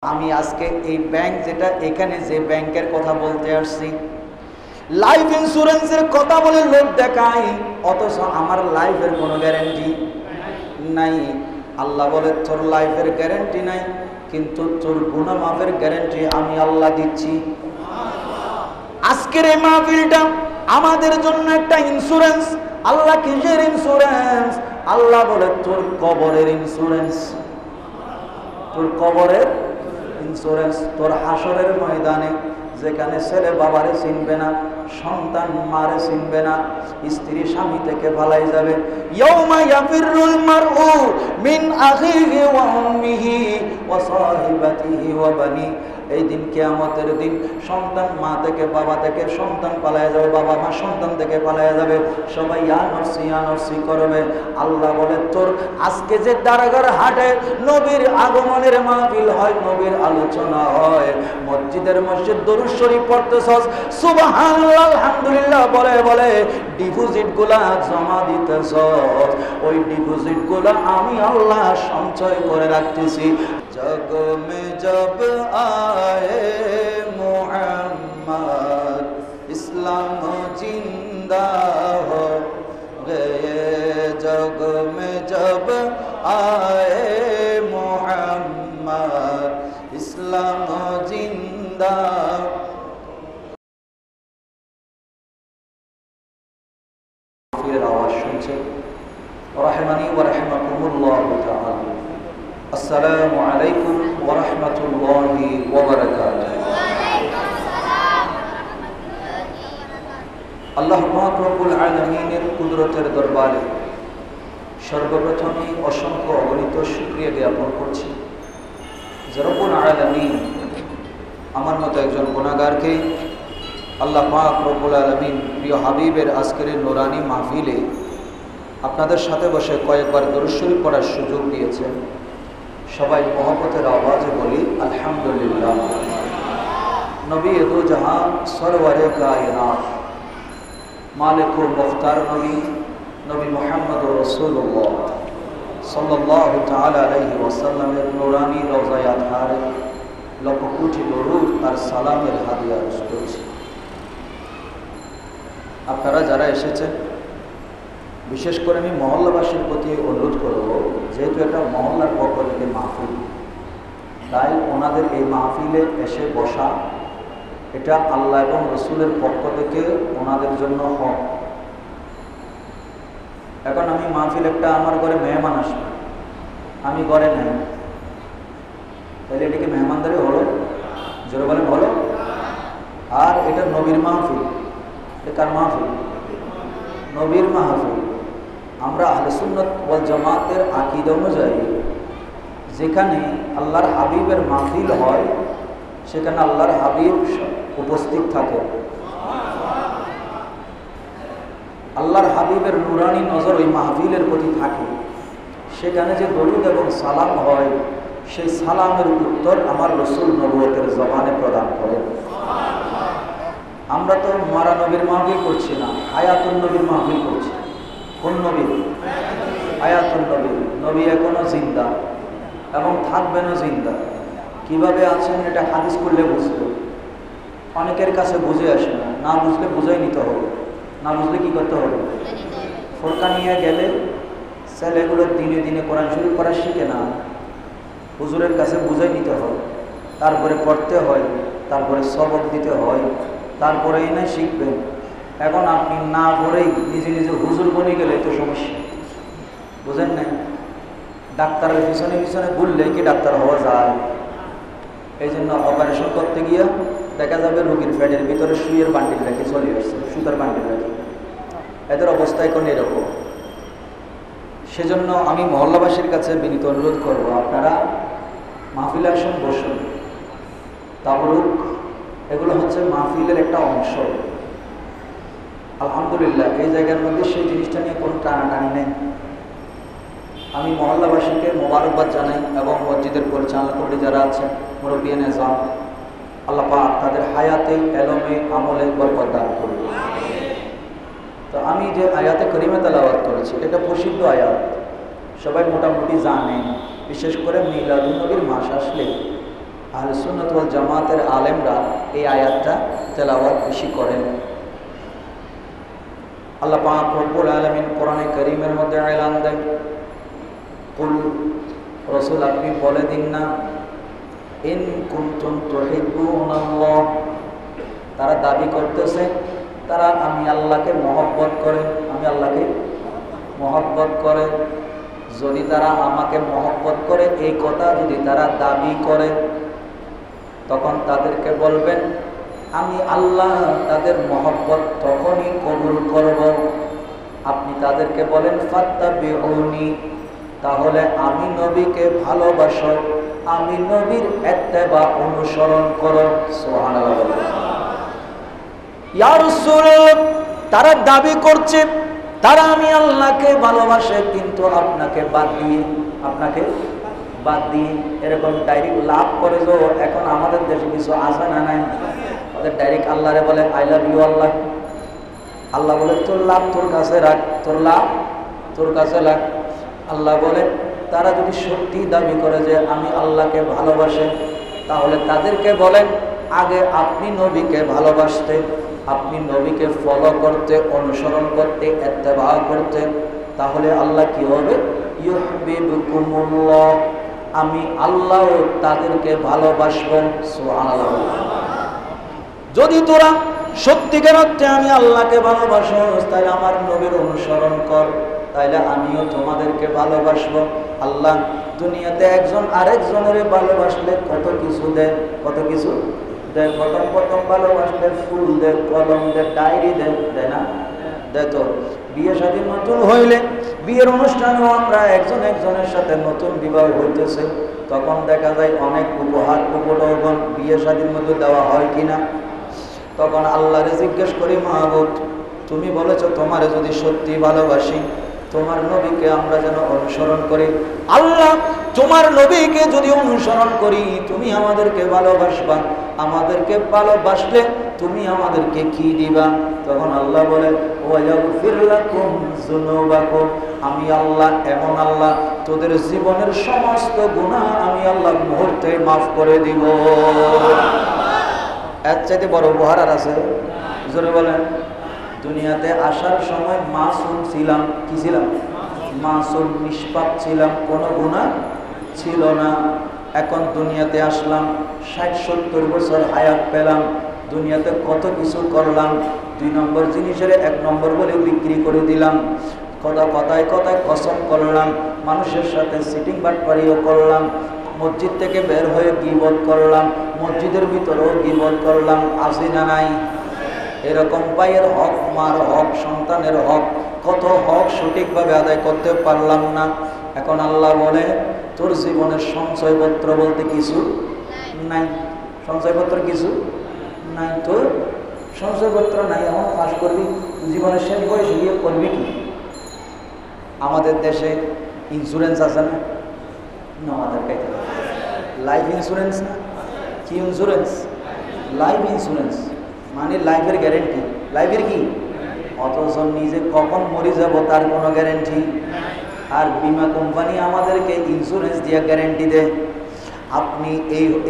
আমি আজকে এই ব্যাংক যেটা এখানে যে ব্যাংকের কথা বলতে আসছি, লাইফ ইন্স্যুরেন্সের কথা বলে লোক দেখাই, অথচ আমার লাইফের কোনো গ্যারান্টি নাই। আল্লাহ বলে তোর লাইফের গ্যারান্টি নাই, কিন্তু তোর গুনাহ মাফের গ্যারান্টি আমি আল্লাহ দিচ্ছি। আজকের এই মাহফিলটা আমাদের জন্য একটা ইন্স্যুরেন্স। আল্লাহ কিসের ইন্স্যুরেন্স? আল্লাহ বলে তোর কবরের ইন্স্যুরেন্স, তোর কবরের ইন্স্যুরেন্স। তোর হাসরের ময়দানে যেখানে ছেলে বাবারে চিনবে না, সন্তান মারে চিনবে না, স্ত্রী স্বামী থেকে পালাই যাবে। ইয়াউমা ইয়াফিরুল মারউ মিন আখিহি ওয়া উম্মিহি ওয়া সাহিবাতিহি ওয়া বানি। এই দিন কিয়ামতের দিন সন্তান মা থেকে, বাবা থেকে, সন্তান পালায়া যাবে, বাবা মা সন্তান থেকে পালায়া যাবে, সবাই ইয়া নফসি করবে। আল্লাহ বলে তোর আজকে যে দারাগার হাটে নবীর আগমনের মাহফিল হয়, নবীর আলোচনা হয়, মসজিদের মসজিদ দরুদ শরীফ পড়তেছস, সুবহানাল্লাহ আলহামদুলিল্লাহ বলে বলে ডিপোজিট গুলা জমা দিতেছস, ওই ডিপোজিট গুলা আমি আল্লাহ সঞ্চয় করে রাখতেছি। जग में जब आए मोहम्मद इस्लाम जिंदा हो गए, जग में जब आए मोहम्मद इस्लाम जिंदा। फिर आवाज सुनছে रहमानी व रहमकुमुल्लाह ताला। अस्सलामु अलैकुम व रहमतुल्लाहि व बाराकातुहू। আল্লাহ পাক রব্বুল আলামিনের কুদরতের দরবারে সর্বপ্রথমে অসংখ্য অগণিত শুকরিয়া জ্ঞাপন করছি যে রব্বুল আলামিন আমার মতো একজন গুনাহগারকে আল্লাহ পাক রব্বুল আলামিন প্রিয় হাবিবের আজকের নূরানি মাহফিলে আপনাদের সাথে বসে কয়েকবার দরুদ শরীফ পড়ার সুযোগ দিয়েছেন। সবাই মহব্বতের আওয়াজে বলি আলহামদুলিল্লাহ। নবী দু জাহান সরওয়ারে কায়নাত মালিক ও মুখতার নবী নবী মুহাম্মদ রাসূলুল্লাহ সাল্লাল্লাহু তাআলা আলাইহি ওয়াসাল্লামের নূরানি রওজায়ে আতহারে লক্ষ কোটি দরুদ আর সালামের হাদিয়া পেশ করছি। আপনারা যারা এসেছেন, বিশেষ করে আমি মহল্লাবাসীর প্রতি অনুরোধ করব, যেহেতু এটা মহল্লার পক্ষ থেকে মাহফিল, তাই ওনাদের এই মাহফিলে এসে বসা এটা আল্লাহ এবং রসুলের পক্ষ থেকে ওনাদের জন্য হক। এখন আমি মাহফিল একটা আমার ঘরে মেহমান আসবে, আমি ঘরে নাই, তাহলে এটাকে মেহমানদারি হলো? জোরে বলেন হলো? আর এটা নবীর মাহফিল, এটা কার মাহফিল? নবীর মাহফিল। আমরা আহলে সুন্নাত ওয়াল জামাতের আকীদা অনুযায়ী যেখানে আল্লাহর হাবিবের মাহফিল হয় সেখানে আল্লাহর হাবিব উপস্থিত থাকে। আল্লাহর হাবিবের নূরানি নজর ওই মাহফিলের প্রতি থাকে। সেখানে যে দরুদ এবং সালাম হয়, সেই সালামের উত্তর আমার রাসূল নবুয়তের জবানে প্রদান করেন। আমরা তো মারা নবীর মাহফিল করছি না, হায়াতুন নবীর মাহফিল করছি। কোন নবী? হায়াতুন নবী। নবী এখনো জিন্দা এবং থাকবেনও জিন্দা। কিভাবে আছেন এটা হাদিস করলে বুঝবে। অনেকের কাছে বুঝে আসে না, না বুঝলে বুঝাই নিতে হবে। না বুঝলে কি করতে হবে? ফোরকা নিয়ে গেলে ছেলেগুলো দিনে দিনে কোরআন শরীফ পড়া শিখে না, হুজুরের কাছে বুঝাই নিতে হয়, তারপরে পড়তে হয়, তারপরে সবক দিতে হয়, তারপরেই না শিখবেন। এখন আপনি না পড়েই নিজে নিজে হুজুর বনে গেলে তো সমস্যা, বুঝেন না? ডাক্তারের পিছনে পিছনে ঘুরলে কি ডাক্তার হওয়া যায়? এই জন্য অপারেশন করতে গিয়ে দেখা যাবে রোগীর পেটের ভিতরে সুইয়ের বান্ডিল রেখে চলে আসছে, সুতার বান্ডিল রেখে। এদের অবস্থা এখন এরকম। সেজন্য আমি মহল্লাবাসীর কাছে বিনীত অনুরোধ করব, আপনারা মাহফিলে আসুন, বসুন। তাবরুক এগুলো হচ্ছে মাহফিলের একটা অংশ। আলহামদুলিল্লাহ এই জায়গার মধ্যে সেই জিনিসটা নিয়ে কোনো টানাটানি নেই। আমি মহল্লাবাসীকে মোবারকবাদ জানাই এবং মসজিদের পরিচালনা কমিটি যারা আছেন, মুরব্বী নিজাম, আল্লাহ পাক তাদের হায়াতে, এলমে, আমলে বরকত দান করুন। তো আমি যে আয়াতে করিমা তেলাওয়াত করেছি এটা প্রসিদ্ধ আয়াত, সবাই মোটামুটি জানেন। বিশেষ করে মিলাদুন নবীর মাস আসলে আহলে সুন্নাত ওয়াল জামাতের আলেমরা এই আয়াতটা তেলাওয়াত বেশি করেন। আল্লাহ পাক রব্বুল আলামিন কোরআনে কারীমের মধ্যে এলান দেন, কুল রাসূল আপনি বলে দিন না, ইন কুনতুম তুহিব্বুনাল্লাহ, তারা দাবি করতেছে তারা আমি আল্লাহকে মহব্বত করে, আমি আল্লাহকে মহব্বত করে। যদি তারা আমাকে মহব্বত করে এই কথা যদি তারা দাবি করে, তখন তাদেরকে বলবেন আমি আল্লাহ তাদের মহব্বত তখনই কবুল করব। আপনি তাদেরকে বলেন ফাত্তাবিউনি, তাহলে আমি নবীকে ভালোবাসো, আমি নবীর ইত্তেবা অনুসরণ করো। সুবহানাল্লাহ। ইয়া রাসূলুল্লাহ, তারা দাবি করছে তারা আমি আল্লাহকে ভালোবাসে, কিন্তু আপনাকে বাদ দিয়ে এরকম ডাইরেক্ট লাভ করে। যে এখন আমাদের দেশে কিছু আছে না নাই, ওদের ডাইরেক্ট আল্লাহরে বলে আই লাভ ইউ আল্লাহ, আল্লাহ বলে তোর লাভ তোর কাছে রাখ, তোর লাভ তোর কাছে রাখ। আল্লাহ বলে তারা যদি সত্যি দাবি করে যে আমি আল্লাহকে ভালোবাসে, তাহলে তাদেরকে বলেন আগে আপনি নবীকে ভালোবাসতে, আপনি নবীকে ফলো করতে, অনুসরণ করতে, ইত্তেবা করতে, তাহলে আল্লাহ কি হবে, ইউহিব্বুকুমুল্লাহ, আমি আল্লাহ তাদেরকে ভালোবাসবো। সুবহানাল্লাহ। যদি তোরা সত্যিকার অর্থে আমি আল্লাহকে ভালোবাসো, তাহলে আমার নবীর অনুসরণ কর, তাইলে আমিও তোমাদেরকে ভালোবাসবো। আল্লাহ দুনিয়াতে একজন আরেকজনের ভালোবাসলে কত কিছু দেয়, কত কিছু দেয়। প্রথম ভালোবাসলে ফুল দেয়, কলম দেয়, ডায়েরি দেয়, দেয় না? দেয় তো। বিয়ে শাদী নতুন হইলে বিয়ের অনুষ্ঠানেও আমরা একজনের সাথে নতুন বিবাহ হইতেছে, তখন দেখা যায় অনেক উপহার উপঢৌকন বিয়ে শাদীর মধ্যে দেওয়া হয় কিনা। তখন আল্লাহরে জিজ্ঞেস করি, মাহবুব তুমি বলেছো তোমারে যদি সত্যি ভালোবাসি, তোমার নবীকে আমরা যেন অনুসরণ করি। আল্লাহ তোমার নবীকে যদি অনুসরণ করি তুমি আমাদেরকে ভালোবাসবা, আমাদেরকে ভালোবাসলে তুমি আমাদেরকে কি দিবা? তখন আল্লাহ বলে ওয়ায়াগফির লাকুম যুনুবাকুম, আমি আল্লাহ এমন আল্লাহ তোদের জীবনের সমস্ত গুনাহ আমি আল্লাহ মুহূর্তে মাফ করে দিব। এর চাইতে বড় উপহার আর আছে? জোরে বলেন। দুনিয়াতে আসার সময় মাসুম ছিলাম, কি ছিলাম? মাসুম, নিষ্পাপ ছিলাম, কোনো গুনাহ ছিল না। এখন দুনিয়াতে আসলাম, 60-70 বছর হায়াত পেলাম, দুনিয়াতে কত কিছু করলাম, 2 নম্বর জিনিসের 1 নম্বর বলে বিক্রি করে দিলাম, কথায় কসম করলাম, মানুষের সাথে সিটিং বাটপারিও করলাম, মসজিদ থেকে বের হয়ে গীবত করলাম, মসজিদের ভিতরেও গীবত করলাম, আসি না নাই? এরকম ভাইয়ের হক, মার হক, সন্তানের হক, কত হক সঠিকভাবে আদায় করতে পারলাম না। এখন আল্লাহ বলে তোর জীবনের সঞ্চয়পত্র বলতে কিছু নাই, সঞ্চয়পত্র কিছু নাই, তোর সঞ্চয়পত্র নাই। এখন পাস করবি, জীবনের শেষ বয়সে গিয়ে করবি কি? আমাদের দেশে ইন্স্যুরেন্স আছে না? আমাদের লাইফ ইন্স্যুরেন্স না? কি ইন্স্যুরেন্স? লাইফ ইন্স্যুরেন্স মানে লাইফের গ্যারেন্টি। লাইফের কি? অথচ নিজে কখন মরে যাব তার কোনো গ্যারেন্টি। আর বীমা কোম্পানি আমাদেরকে ইন্স্যুরেন্স দিয়ে গ্যারেন্টি দেয়, আপনি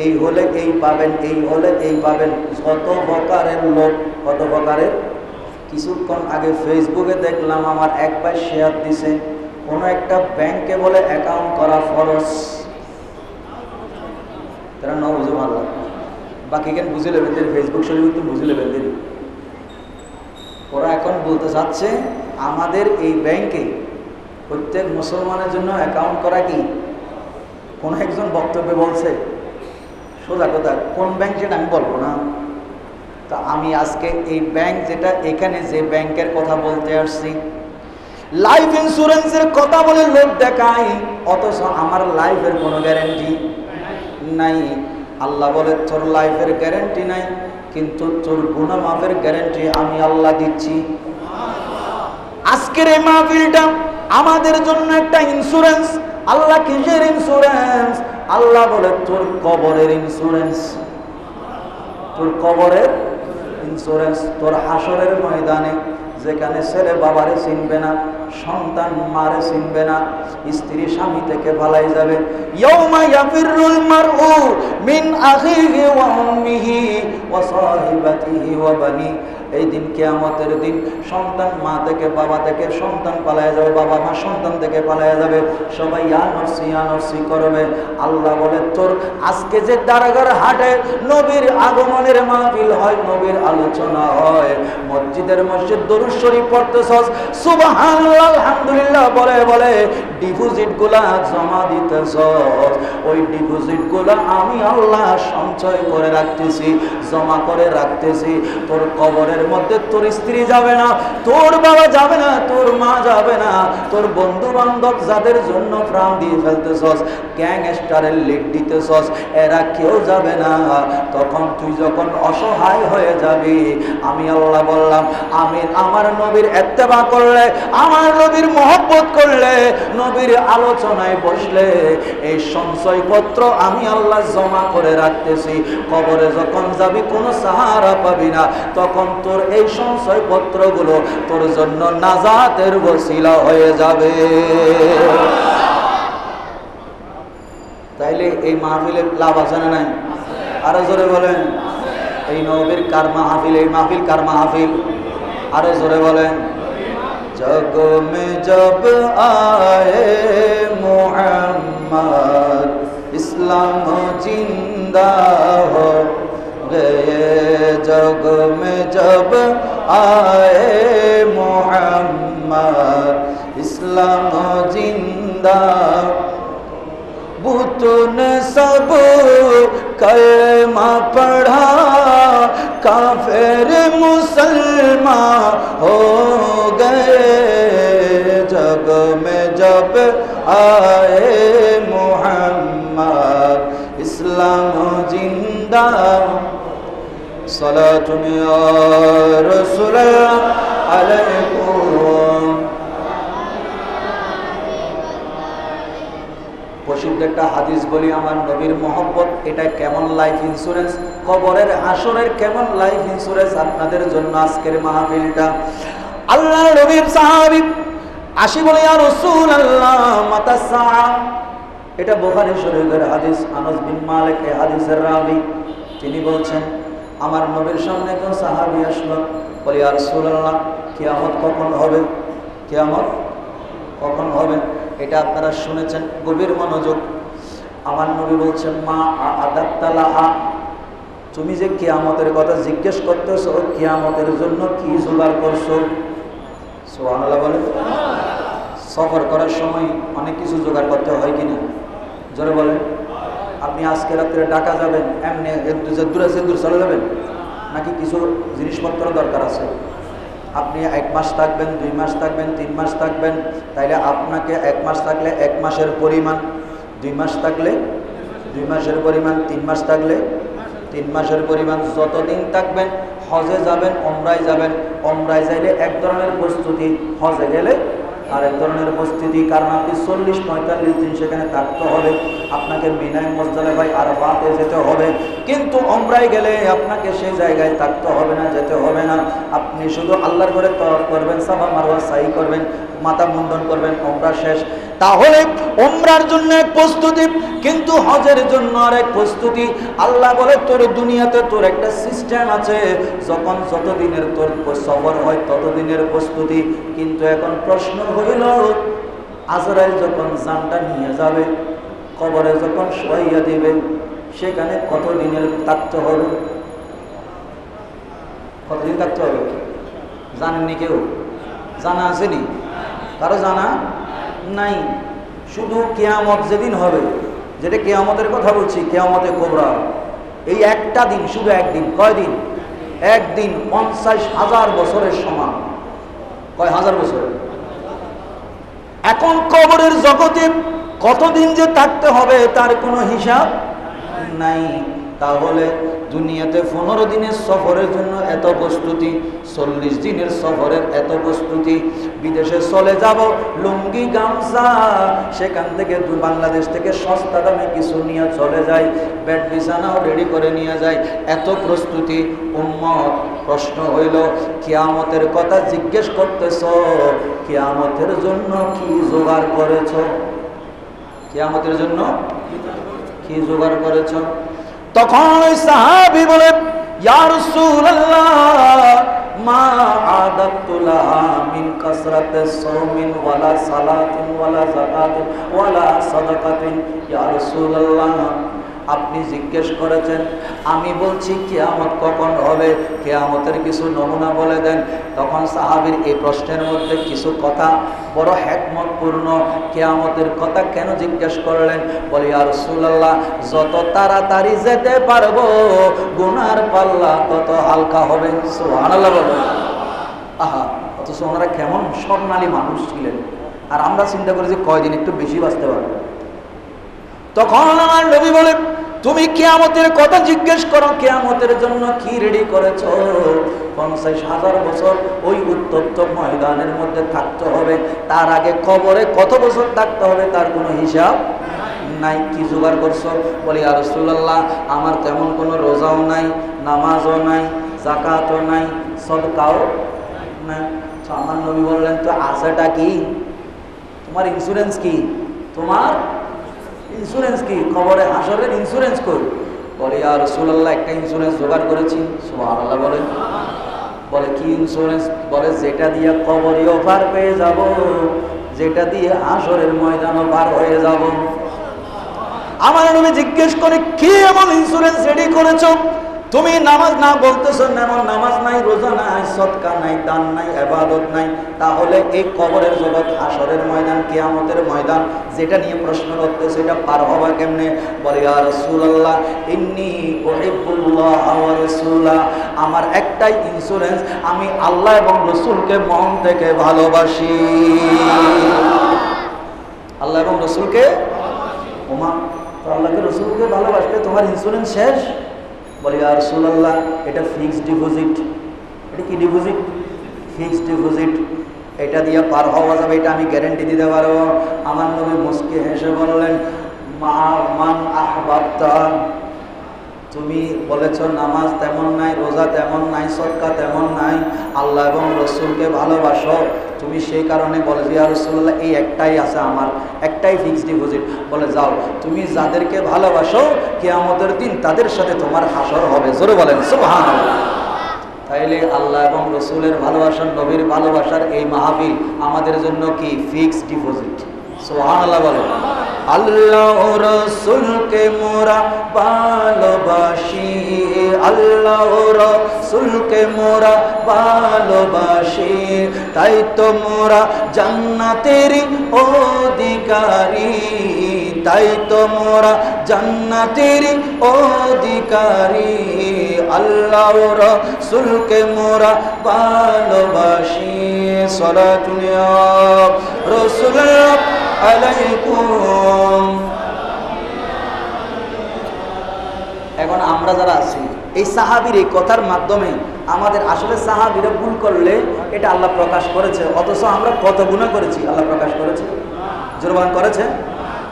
এই হলে এই পাবেন, এই হলে এই পাবেন। কত প্রকারের লোক, কত প্রকারের। কিছুক্ষণ আগে ফেসবুকে দেখলাম আমার এক ভাই শেয়ার দিছে, কোনো একটা ব্যাংকে বলে অ্যাকাউন্ট করা ফরজ। তারা ন বুঝে ভালো, বাকি কেন বুঝে নেবেন, ফেসবুক শরীর তো বুঝে নেবেন। ওরা এখন বলতে চাচ্ছে আমাদের এই ব্যাংকে প্রত্যেক মুসলমানের জন্য অ্যাকাউন্ট করা কি? কোন একজন বক্তব্যে বলছে, সোজা কথা, কোন ব্যাংক সেটা আমি বলবো না। তা আমি আজকে এই ব্যাংক যেটা, এখানে যে ব্যাংকের কথা বলতে আসছি, লাইফ ইন্স্যুরেন্সের কথা বলে লোক দেখায়, অথচ আমার লাইফের কোনো গ্যারেন্টি নাই। আল্লাহ বলে তোর লাইফের গ্যারেন্টি নাই, কিন্তু তোর গুনাহ মাফের গ্যারেন্টি আমি আল্লাহ দিচ্ছি। আজকের এই মাহফিলটা আমাদের জন্য একটা ইন্স্যুরেন্স। আল্লাহ কিসের ইন্স্যুরেন্স? আল্লাহ বলে তোর কবরের ইন্স্যুরেন্স, তোর কবরের ইন্স্যুরেন্স। তোর হাসরের ময়দানে যেখানে ছেলে বাবারে চিনবে না, সন্তান মারে চিনবে না, স্ত্রী স্বামী থেকে পালাই যাবে। ইয়াউমা ইয়াফিরুল মারউ মিন আখিহি ওয়া উম্মিহি ওয়া সাহিবাতিহি ওয়া বানি। এই দিন কিয়ামতের দিন সন্তান মা থেকে, বাবা থেকে, সন্তান পালায়া যাবে, বাবা মা সন্তান থেকে পালায়া যাবে, সবাই ইয়া নফসি করবে। আল্লাহ বলে তোর আজকে যে দারাগার হাটে নবীর আগমনের মাহফিল হয়, নবীর আলোচনা হয়, মসজিদের মসজিদ দরুদ শরীফ পড়তেছস, সুবহানাল্লাহ আলহামদুলিল্লাহ বলে বলে ডিপোজিট গুলা জমা দিতেছস, ওই ডিপোজিট গুলা আমি আল্লাহ সঞ্চয় করে রাখতেছি, জমা করে রাখতেছি। তোর কবরের মধ্যে তোর স্ত্রী যাবে না, তোর বাবা যাবে না, তোর মা যাবে না, তোর বন্ধু বান্ধব যাদের জন্য প্রাণ দিয়ে ফেলতেছস, গ্যাংস্টারের লিড দিতেছস, এরা কেউ যাবে না। তখন তুই যখন অসহায় হয়ে যাবি, আমি আল্লাহ বললাম, আমি আমার নবীর ইত্তেবা করলে, আমার নবীর মহব্বত করলে, নবীর আলোচনায় বসলে এই সঞ্চয়পত্র আমি আল্লাহ জমা করে রাখতেছি। কবরে যখন যাবি কোনো সাহারা পাবি না, তখন তোর এই সঞ্চয়পত্রগুলো তোর জন্য নাজাতের ওসিলা হয়ে যাবে। তাইলে এই মাহফিলের লাভ আছে না নাই? আরো জোরে বলেন, এই নবীর কার মাহফিল, এই মাহফিল কার মাহফিল? আরো জোরে বলেন। জগ মে জব আয়ে মুহাম্মদ ইসলাম জিন্দা হো গয়ে, জগ মে জব আয়ে মুহাম্মদ ইসলাম জিন্দা, बुतने सब कलमा पढ़ा, काफिर मुसलमान हो गए, जग में जब आए मोहम्मद इस्लाम जिंदा। सलातुन या रसूल अलैकुम। প্রসিদ্ধ একটা হাদিস বলি, আমার নবীর মহব্বত এটা কেমন লাইফ ইন্স্যুরেন্স, কবরের হাসরের কেমন লাইফ ইন্স্যুরেন্স আপনাদের জন্য আজকের মাহফিলটা। আল্লাহ নবীর সাহাবী আসি বলে, ইয়া রাসূলুল্লাহ মাতা সাআ। এটা বুখারী শরীফের হাদিস। আনাস বিন মালিক এই হাদিসের রাবী, তিনি বলছেন, আমার নবীর সামনে একজন সাহাবী আসলো, বলে, ইয়া রাসূলুল্লাহ কিয়ামত কখন হবে? কিয়ামত কখন হবে? এটা আপনারা শুনেছেন, গভীর মনোযোগ। আমার নবী বলছেন, মা আদাত্তালাহা, তুমি যে কিয়ামতের কথা জিজ্ঞেস করতেছো, কিয়ামতের জন্য কি জোগাড় করছো? সুবহানাল্লাহ বলে। সফর করার সময় অনেক কিছু জোগাড় করতে হয় কিনা? জোরে বলেন। আপনি আজকে রাত্রে ঢাকা যাবেন, এমনি দূরে চলে যাবেন, নাকি কিছু জিনিসপত্র দরকার আছে? আপনি 1 মাস থাকবেন, 2 মাস থাকবেন, 3 মাস থাকবেন, তাইলে আপনাকে 1 মাস থাকলে 1 মাসের পরিমাণ, 2 মাস থাকলে 2 মাসের পরিমাণ, 3 মাস থাকলে 3 মাসের পরিমাণ। যতদিন থাকবেন, হজে যাবেন, ওমরায় যাবেন, ওমরায় যাইলে এক ধরনের প্রস্তুতি, হজে গেলে আরেক ধরনের প্রস্তুতি, কারণ আপনি 40-45 দিন সেখানে থাকতে হবে, আপনাকে মিনায় মুজদালিফায় আরাফাতে যেতে হবে। কিন্তু ওমরায় গেলে আপনাকে সেই জায়গায় থাকতে হবে না, যেতে হবে না, আপনি শুধু আল্লাহর ঘরে তওয়াফ করবেন, সাফা মারওয়া সাই করবেন, মাথা মুন্ডন করবেন, ওমরা শেষ। তাহলে ওমরার জন্য এক প্রস্তুতি, কিন্তু হজের জন্য আরেক প্রস্তুতি। আল্লাহ বলে, তোর দুনিয়াতে তোর একটা সিস্টেম আছে, যখন যতদিনের তোর সফর হয় ততদিনের প্রস্তুতি। কিন্তু এখন প্রশ্ন হইল, আজরাইল যখন জানটা নিয়ে যাবে, কবরে যখন শোয়াইয়া দিবে, সেখানে কতদিনের থাকতে হবে? কতদিন থাকতে হবে জানেননি? কেউ জানা আসেনি? কারো জানা নাই। শুধু কিয়ামত যেদিন হবে, যেটা কিয়ামতের কথা বলছি, কিয়ামতে কোবরা, এই একটা দিন, শুধু একদিন, কয়দিন? একদিন 50,000 বছরের সমান। কয় হাজার বছর? এখন কবরের জগতে কতদিন যে থাকতে হবে তার কোনো হিসাব নাই। তাহলে দুনিয়াতে 15 দিনের সফরের জন্য এত প্রস্তুতি, 40 দিনের সফরের এত প্রস্তুতি, বিদেশে চলে যাব লুঙ্গি গামছা, সেখান থেকে বাংলাদেশ থেকে সস্তা দামে কিছু নিয়ে চলে যায়, বেড বিছানাও রেডি করে নিয়ে যায়, এত প্রস্তুতি। উম্মত প্রশ্ন হইল, কিয়ামতের কথা জিজ্ঞেস করতেছ, কিয়ামতের জন্য কি জোগাড় করেছ? কিয়ামতের জন্য কি জোগাড় করেছ? তখন ওই সাহাবী বলে, ইয়া রাসূলুল্লাহ, মা আদাতু লাহা মিন কাসরাতিস সাওমিন ওয়ালা সালাতিন ওয়ালা যাকাতিন ওয়ালা সাদাকাতিন। ইয়া রাসূলুল্লাহ, আপনি জিজ্ঞেস করেছেন, আমি বলছি কিয়ামত কখন হবে, কিয়ামতের কিছু নমুনা বলে দেন। তখন সাহাবীর এই প্রশ্নের মধ্যে কিছু কথা বড় হিকমতপূর্ণ। কিয়ামতের কথা কেন জিজ্ঞেস করলেন? বলে, ইয়া রাসূলুল্লাহ, যত তাড়াতাড়ি যেতে পারবো গুনার পাল্লা তত হালকা হবে। সুবহানাল্লাহ বলে। আহা, অথচ ওনারা কেমন স্বর্ণালী মানুষ ছিলেন, আর আমরা চিন্তা করি যে কয়দিন একটু বেশি বাঁচতে পারবো। তখন আমার নবী বলে, তুমি কিয়ামতের কথা জিজ্ঞেস করো, কিয়ামতের জন্য কি রেডি করেছো? 50,000 বছর ওই উত্তপ্ত ময়দানের মধ্যে থাকতে হবে। তার আগে কবরে কত বছর থাকতে হবে তার কোনো হিসাব নাই। কি জোগাড় করছো? বলি, ইয়া রাসূলুল্লাহ, আমার তেমন কোনো রোজাও নাই, নামাজও নাই, যাকাতও নাই, সদকাও নাই। তো আমার নবী বললেন, তো আছেটা কি? তোমার ইন্স্যুরেন্স কি? তোমার ইন্স্যুরেন্স কি? কবরে হাসরের ইন্স্যুরেন্স কই? বলে, ইয়া রাসূলুল্লাহ, একটা ইন্স্যুরেন্স জোগাড় করেছি। সুবহানাল্লাহ বলে। বলে, কি ইন্স্যুরেন্স? বলে, যেটা দিয়ে কবরেও পার পেয়ে যাব, যেটা দিয়ে হাসরের ময়দানও পার হয়ে যাব। আমার নবী জিজ্ঞেস করে, কি এমন ইন্স্যুরেন্স রেডি করেছো? তুমি নামাজ না বলতেছো, এমন নামাজ নাই, রোজা নাই, সদকা নাই, দান নাই, ইবাদত নাই, তাহলে এই কবরের জগৎ, হাসরের ময়দান, কিয়ামতের ময়দান যেটা নিয়ে প্রশ্ন করতেছো, এটা পার হবা কেমনে? বলে, ইয়া রাসূলুল্লাহ, ইন্নী উহিব্বুল্লাহ ওয়া রাসূলা, আমার একটাই ইন্স্যুরেন্স, আমি আল্লাহ এবং রাসূলকে মন থেকে ভালোবাসি। আল্লাহ এবং রাসূলকে, ওমা, তো আল্লাহকে রাসূলকে ভালোবাসলে তোমার ইন্স্যুরেন্স শেষ? বলি, ইয়া রাসূলুল্লাহ, এটা ফিক্সড ডিপোজিট। এটা কি ডিপোজিট? Fixed deposit. এটা দিয়ে পার হওয়া যাবে, এটা আমি গ্যারেন্টি দিতে পারবো। আমার নবী মুস্কি হেসে বললেন, মান আহবাবতা, তুমি বলেছো নামাজ তেমন নাই, রোজা তেমন নাই, সদকা তেমন নাই, আল্লাহ এবং রাসূলকে ভালোবাসো, তুমি সেই কারণে বলে, ইয়া রাসূলুল্লাহ, এই একটাই আছে আমার, একটাই ফিক্সড ডিপোজিট। বলে, যাও, তুমি যাদেরকে ভালোবাসো কিয়ামতের দিন তাদের সাথে তোমার হাসর হবে। জোরে বলেন সুবহানাল্লাহ। তাইলে আল্লাহ এবং রাসূলের ভালোবাসার, নবীর ভালোবাসার এই মাহফিল আমাদের জন্য কি ফিক্সড ডিপোজিট? সুবহানাল্লাহ বলেন। আল্লাহ রাসূলকে মোরা ভালোবাসি, আল্লাহ রাসূলকে মোরা ভালোবাসি, তাই তো মোরা জান্নাতের অধিকারী, তাই তো মোরা জান্নাতের অধিকারী, আল্লাহ রাসূলকে মোরা ভালোবাসি। সালাতুন ইয়া রাসূলুল্লাহ আলাইকুম। এখন আমরা যারা আছি, এই সাহাবীর এই কথার মাধ্যমে আমাদের আসলে সাহাবীরা ভুল করলে এটা আল্লাহ প্রকাশ করেছে, অথচ আমরা কত গুনাহ করেছি আল্লাহ প্রকাশ করেছে? জোরবান করেছে?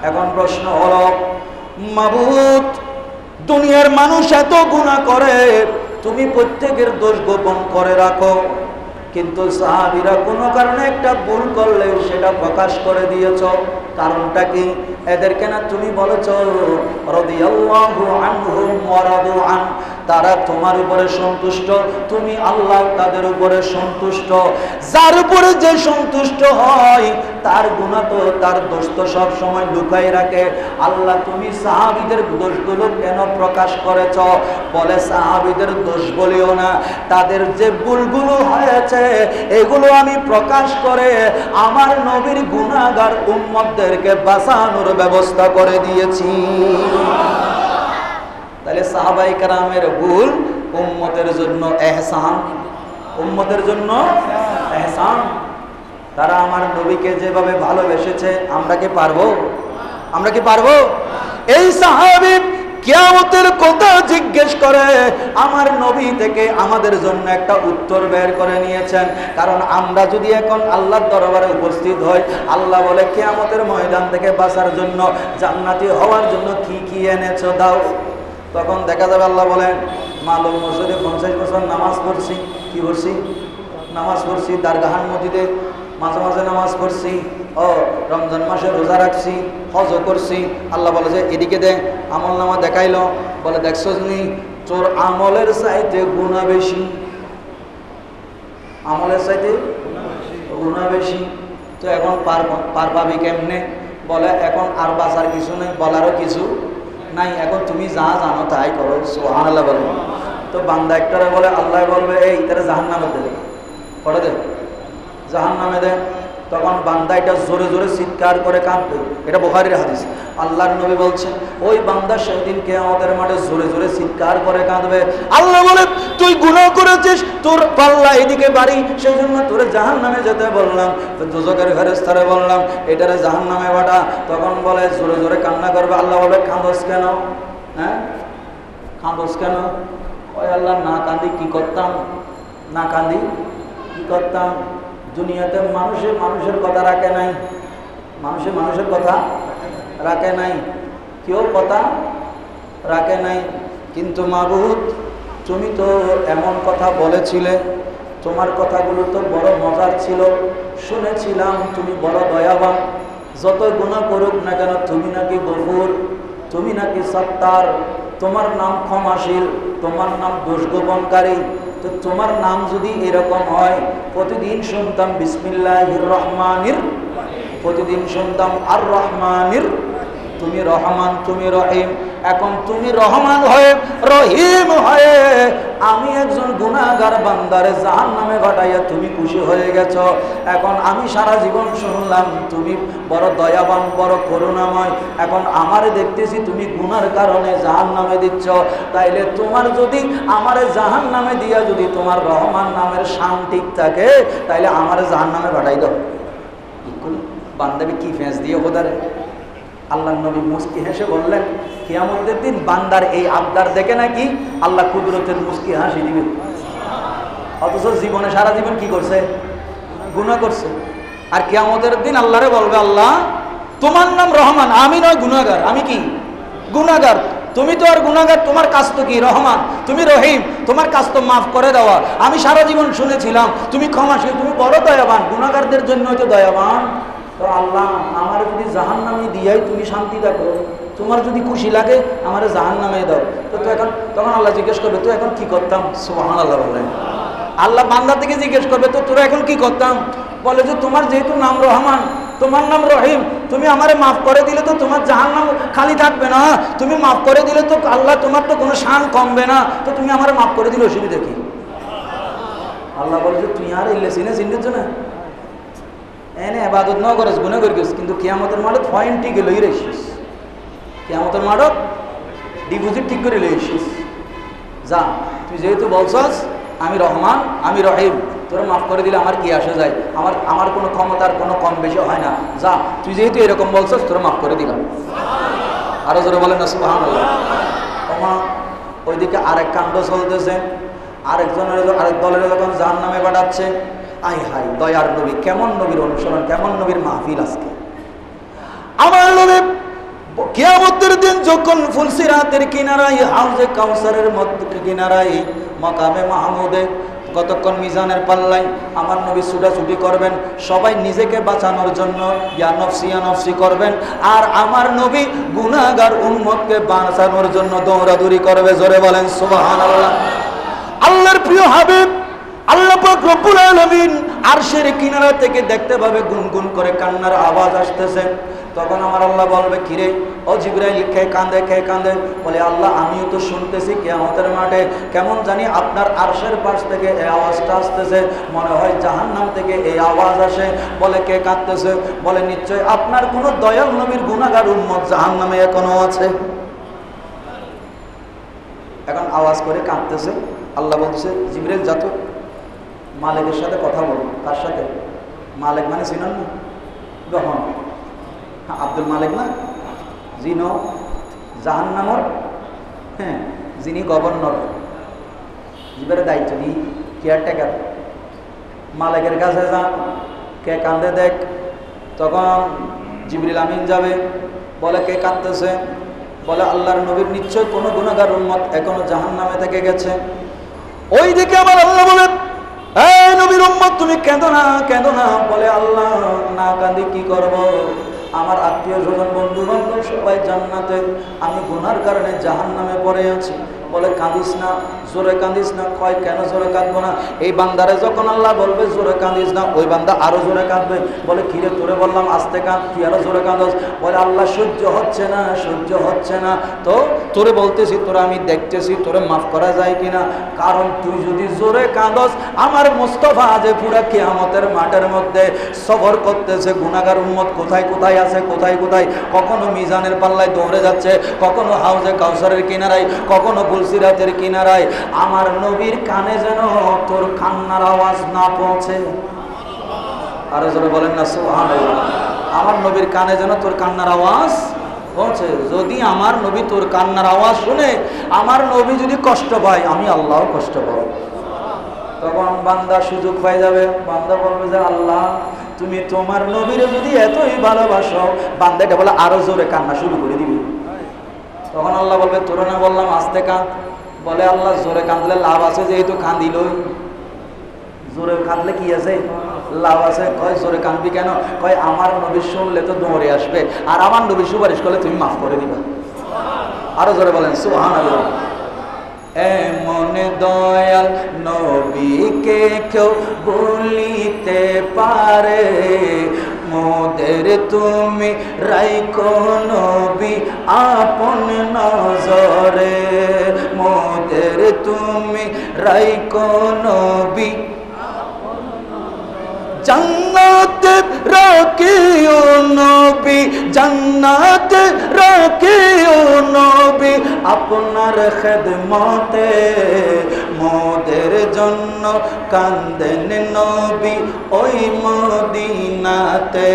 এখন প্রশ্ন হলো, মাবুদ, দুনিয়ার মানুষ এত গুনাহ করে, তুমি প্রত্যেকের দোষ গোপন করে রাখো, কিন্তু সাহাবীরা কোনো কারণে একটা ভুল করলে সেটা প্রকাশ করে দিয়েছ। কারণটা কি? এদেরকে না তুমি বলেছ রাদিয়াল্লাহু আনহুম ওয়া রাদু আন, তারা তোমার উপরে সন্তুষ্ট, তুমি আল্লাহ তাদের উপরে সন্তুষ্ট। যার উপরে যে সন্তুষ্ট হয় তার গুনাহ তো, তার দোষ তো সব সময় লুকাই রাখে। আল্লাহ তুমি সাহাবীদের দোষগুলো কেন প্রকাশ করেছ? বলে, সাহাবীদের দোষ বলিও না, তাদের যে ভুলগুলো হয়েছে এগুলো আমি প্রকাশ করে আমার নবীর গুনাহগার উম্মতদেরকে বাঁচানোর ব্যবস্থা করে দিয়েছি। তাহলে সাহাবায়ে কেরামের ভুল উম্মতের জন্য ইহসান, উম্মতের জন্য ইহসান। তারা আমার নবীকে যেভাবে ভালোবেসেছে, আমরা কি পারবো? আমরা কি পারবো? এই সাহাবী কিয়ামতের কথা জিজ্ঞেস করে আমার নবী থেকে আমাদের জন্য একটা উত্তর বের করে নিয়েছেন। কারণ আমরা যদি এখন আল্লাহর দরবারে উপস্থিত হই, আল্লাহ বলে কিয়ামতের ময়দান থেকে বাঁচার জন্য, জান্নাতি হওয়ার জন্য কি কি এনেছো দাও, তখন দেখা যাবে আল্লাহ বলেন, মালুম মসজিদে 50 বছর নামাজ পড়ছি। কি করছি? নামাজ পড়ছি। দারগাহান মসজিদে মাঝে মাঝে নামাজ পড়ছি। ও রমজান মাসে রোজা রাখছি, হজও করছি। আল্লাহ বলে যে এদিকে দে, আমল নামা দেখাইলো। বলে দেখছস নি, তোর আমলের চাইতে গুনাহ বেশি, আমলের চাইতে গুনাহ বেশি। তো এখন পার পাবি কেমনে? বলে এখন আর বাঁচার কিছু নেই, বলারও কিছু নাই, এখন তুমি যা জানো তাই করো। সুবহানাল্লাহ বলে। তো বান্দা একটারে বলে, আল্লাহ বলবে এই তারা জাহান্নামে দে, পড়ে দে, জাহান্নামে দে। তখন বান্দা এটা জোরে জোরে চিৎকার করে কাঁদবে। এটা বুখারীর হাদিস। আল্লাহর নবী বলছেন ওই বান্দা সেদিন কিয়ামতের মাঠে জোরে জোরে চিৎকার করে কাঁদবে। আল্লাহ বলে তুই গুনাহ করেছিস, তোর পাল্লা এদিকে বাড়ি, সেই জন্য তোরে জাহান্নামে যেতে বললাম। দোজখের ফেরেশতারে বললাম এটারে জাহান্নামে পাঠা। তখন বলে জোরে জোরে কান্না করবে। আল্লাহ বলে কাঁদোস কেন? হ্যাঁ, কাঁদোস কেন? ওই আল্লাহ না কাঁদি কি করতাম, না কাঁদি কি করতাম। দুনিয়াতে মানুষের কথা রাখে নাই, মানুষের কথা রাখে নাই, কেউ কথা রাখে নাই। কিন্তু মাবুদ তুমি তো এমন কথা বলেছিলে, তোমার কথাগুলো তো বড় মজার ছিল, শুনেছিলাম তুমি বড় দয়াবান, যত গুনাহ করুক না কেন তুমি নাকি গফুর, তুমি নাকি সত্তার, তোমার নাম ক্ষমাশীল, তোমার নাম দোষ গোপনকারী। তো তোমার নাম যদি এরকম হয়, প্রতিদিন শুনতাম বিসমিল্লাহির রহমানির, প্রতিদিন শুনতাম আর রহমানির, তুমি রহমান তুমি রহিম। এখন তুমি রহমান হয়ে রহিম হয়ে আমি একজন গুনাহগার বান্দারে জাহান্নামে পাঠাইয়া তুমি খুশি হয়ে গেছো। এখন আমি সারা জীবন শুনলাম তুমি বড় দয়াবান, বড় করুণাময়, এখন আমারে দেখতেছি তুমি গুনার কারণে জাহান্নামে দিচ্ছ। তাইলে তোমার যদি আমারে জাহান্নামে দিয়া যদি তোমার রহমান নামের শান ঠিক থাকে, তাইলে আমারে জাহান্নামে পাঠাই দাও। বান্দাবি কি ফেঁস দিয়ে বোধারে। আল্লাহ নবী মুস্কি হেসে বললেন কিয়ামতের দিন বান্দার এই আবদার দেখে নাকি আল্লাহ কুদরতের মুস্কি হাসি দিবে। অথচ জীবনে সারা জীবন কি করছে? গুনাহ করছে। আর কিয়ামতের দিন আল্লাহরে বলবে আল্লাহ তোমার নাম রহমান, আমি নয় গুনাহগার, আমি কি গুনাহগার, তুমি তো আর গুনাহগার, তোমার কাজ তো কি রহমান, তুমি রহিম, তোমার কাজ তো মাফ করে দেওয়া। আমি সারা জীবন শুনেছিলাম তুমি ক্ষমাশীল, তুমি বড় দয়াবান, গুনাহগারদের জন্য তো দয়াবান। তো আল্লাহ আমার যদি জাহান্নামে দিয়াই তুমি শান্তি দেখো, তোমার যদি খুশি লাগে আমার জাহান্নামে দাও। তো এখন তখন আল্লাহ জিজ্ঞেস করবে তো এখন কি করতাম? সুবহানাল্লাহ বলেন। আল্লাহ বান্দা থেকে জিজ্ঞেস করবে তো তোরা এখন কি করতাম? বলে যে তোমার যেহেতু নাম রহমান, তোমার নাম রহিম, তুমি আমারে মাফ করে দিলে তো তোমার জাহান্নাম খালি থাকবে না, তুমি মাফ করে দিলে তো আল্লাহ তোমার তো কোনো শান কমবে না, তো তুমি আমারে মাফ করে দিলে অসুবিধা কি? আল্লাহ বলে যে তুই আর এলে চিনে চিনতে না এনে আবাদত ন করিস, গুনাহ করিস, কিন্তু কিয়ামতের মাঠে পয়েন্ট ঠিক লই রেছিস, কিয়ামতের মাঠে ডিপোজিট ঠিক করে লই আসিস। যা তুই যেহেতু বলছস আমি রহমান আমি রহিম, তোরা মাফ করে দিলে আমার কি আসে যায়, আমার কোনো ক্ষমতার কোনো কম বেশি হয় না। যা তুই যেহেতু এরকম বলছস তোরা মাফ করে দিলাম। আরো জোরে বলেন না সুবহানাল্লাহ। ওমা ওইদিকে আরেক কাণ্ড চলতেছে, আরেক দলের যখন জাহান্নামে পাঠাচ্ছে। আই হাই দয়ার নবী, কেমন নবীর অনুসরণ, কেমন নবীর মাহফিল আজকে। আমার নবী কিয়ামতের দিন যখন ফুলসিরাতের কিনারায়, হাউজে কাউসারের মধ্যে কিনারায়, মাকামে মাহমুদে কতক্ষণ মিজানের পাল্লাই আমার নবী ছুটাছুটি করবেন, সবাই নিজেকে বাঁচানোর জন্য ইয়া নফসি করবেন, আর আমার নবী গুনাহগার উম্মতকে বাঁচানোর জন্য দৌড়াদৌড়ি করবে। জোরে বলেন সুবহানাল্লাহ। আল্লাহর প্রিয় হাবিব আল্লাহ পাক রব্বুল আলামিন আরশের কিনারা থেকে দেখতে পাবে গুনগুন করে কান্নার আওয়াজ আসতেছে। তখন আমার আল্লাহ বলবে কিরে ও জিবরাইল, কে কান্দে? বলে আল্লাহ আমিও তো শুনতেছি কিয়ামতের মাঠে কেমন জানি আপনার আরশের পাশ থেকে এই আওয়াজটা আসতেছে, মনে হয় জাহান্নাম থেকে এই আওয়াজ আসে। বলে কে কাঁদতেছে? বলে নিশ্চয় আপনার কোন দয়াল নবীর গুনাহগার উম্মত জাহান্নামে এখনো আছে। এখন আওয়াজ করে কাঁদতেছে। আল্লাহ বলছে জিবরাইল যা তো মালিকের সাথে কথা বলো। কার সাথে? মালিক মানে চিনেন না? যখন আব্দুল মালিক না, যিনি জাহান্নামর যিনি গভর্নর, জিবের দায়িত্ব নিই কেয়ারটেকার, মালিকের কাছে যান, কে কান্দে দেখ। তখন জিবরিল আমিন যাবে, বলে কে কাঁদতেছে? বলে আল্লাহর নবীর নিশ্চয় কোনো গুনাহগার উম্মত এখনো জাহান্নামে থেকে গেছে। ওইদিকে আবার আল্লাহ বলেন, এই নবীর উম্মত তুমি কেঁদো না, কেঁদো না। বলে আল্লাহ না কাঁদি কি করব, আমার আত্মীয় স্বজন বন্ধু বান্ধব সবাই জান্নাতে, আমি গুনার কারণে জাহান্নামে পড়ে আছি। বলে কাঁদিস না, জোরে কাঁদিস না। কয় কেন জোরে কাঁদবো না? এই বান্দারে যখন আল্লাহ বলবে জোরে কাঁদিস না, ওই বান্দা আরো জোরে কাঁদবে। বলে কিরে তোরে বললাম আস্তে কাঁদ, তুই আরো জোরে কাঁদস। বলে আল্লাহ সহ্য হচ্ছে না, সহ্য হচ্ছে না। তো তোরে বলতেছি, তোরা আমি দেখতেছি, তোরে মাফ করা যায় কিনা। কারণ তুই যদি জোরে কাঁদস, আমার মুস্তাফা যে পুরা কিয়ামতের মাঠের মধ্যে সফর করতেছে, গুনাহগার উম্মত কোথায় কোথায় আছে, কোথায় কোথায়, কখনো মিজানের পাল্লায় দৌড়ে যাচ্ছে, কখনো হাউজে কাউসারের কিনারায়, কখনো ফুলসিরাতের কিনারায়। আমার নবীর কানে যেন তোর কান্নার আওয়াজ না পৌঁছে। আরো জোরে বলেন না সুবহানাল্লাহ। আমার নবীর কানে যেন তোর কান্নার আওয়াজ পৌঁছে। যদি আমার নবী তোর কান্নার আওয়াজ শুনে, আমার নবী যদি কষ্ট পায়, আমি আল্লাহও কষ্ট পাবো। তখন বান্দা সুযোগ পাই যাবে, বান্দা বলবে যে আল্লাহ তুমি তোমার নবীর যদি এতই ভালোবাসো, বান্দাটা বলে আরো জোরে কান্না শুরু করে দিবি। তখন আল্লাহ বলবে তোর না বললাম আস্তে কাঁদ। বলে আল্লাহ জোরে কাঁদলে লাভ আছে, যেহেতু কাঁদিলই। জোরে কাঁদলে কি আছে? লাভ আছে। কয় জোরে কাঁদবি কেন? কয় আমার নবী শুনলে তো দৌড়ে আসবে, আর আমার নবী সুপারিশ করলে তুমি মাফ করে দিবা। আরো জোরে বলেন সুবহানাল্লাহ। এমন দয়াল নবীকে কেউ বলিতে পারে, মোদের তুমি রাইখো নবী আপন নজরে, মোদের তুমি রাইখো নবী জান্নাতে রাখিও নবী, জান্নাতে রাখিও নবী আপনার খেদমতে, মোদের জন্য কান্দেন নবী ওই মদিনাতে,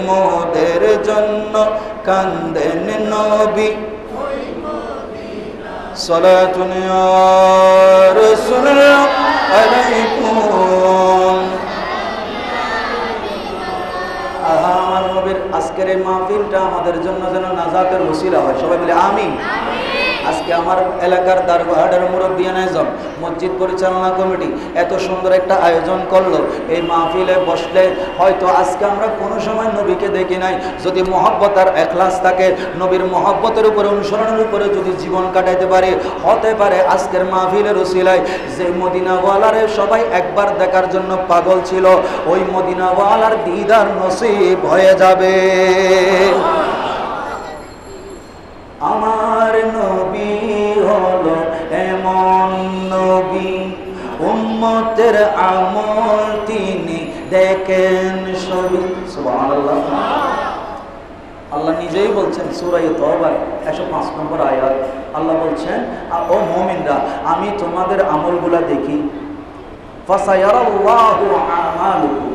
মোদের জন্য কান্দেন নবী ওই মদিনাতে। সালাতুন ইয়া রাসূলুল্লাহ আলাইকুম। আমার নবীর আজকের এই মাহফিলটা আমাদের জন্য যেন নাজাতের ওসিলা হয়। সবাই বলে আমিন। আজকে আমার এলাকার দারবাহাটের মুরব্বিয়ান আজম, মসজিদ পরিচালনা কমিটি এত সুন্দর একটা আয়োজন করলো। এই মাহফিলে বসলে হয়তো আজকে আমরা কোনো সময় নবীকে দেখি নাই। যদি মহব্বত আর এখলাস থাকে, নবীর মহব্বতের উপরে, অনুসরণের উপরে যদি জীবন কাটাইতে পারে, হতে পারে আজকের মাহফিলের ওসিলায় যে মদিনাওয়ালারে সবাই একবার দেখার জন্য পাগল ছিল, ওই মদিনাওয়ালার দিদার নসিব হয়ে যাবে। আমার নবী হলো এমন নবী, উম্মতের আমল তিনি দেখেন সবই। সুবহানাল্লাহ। আল্লাহ নিজেই বলছেন সূরা তাওবার 105 নম্বর আয়াত। আল্লাহ বলছেন, ও মুমিনরা আমি তোমাদের আমলগুলা দেখি। ফাসায়ারাল্লাহু আমালুকুম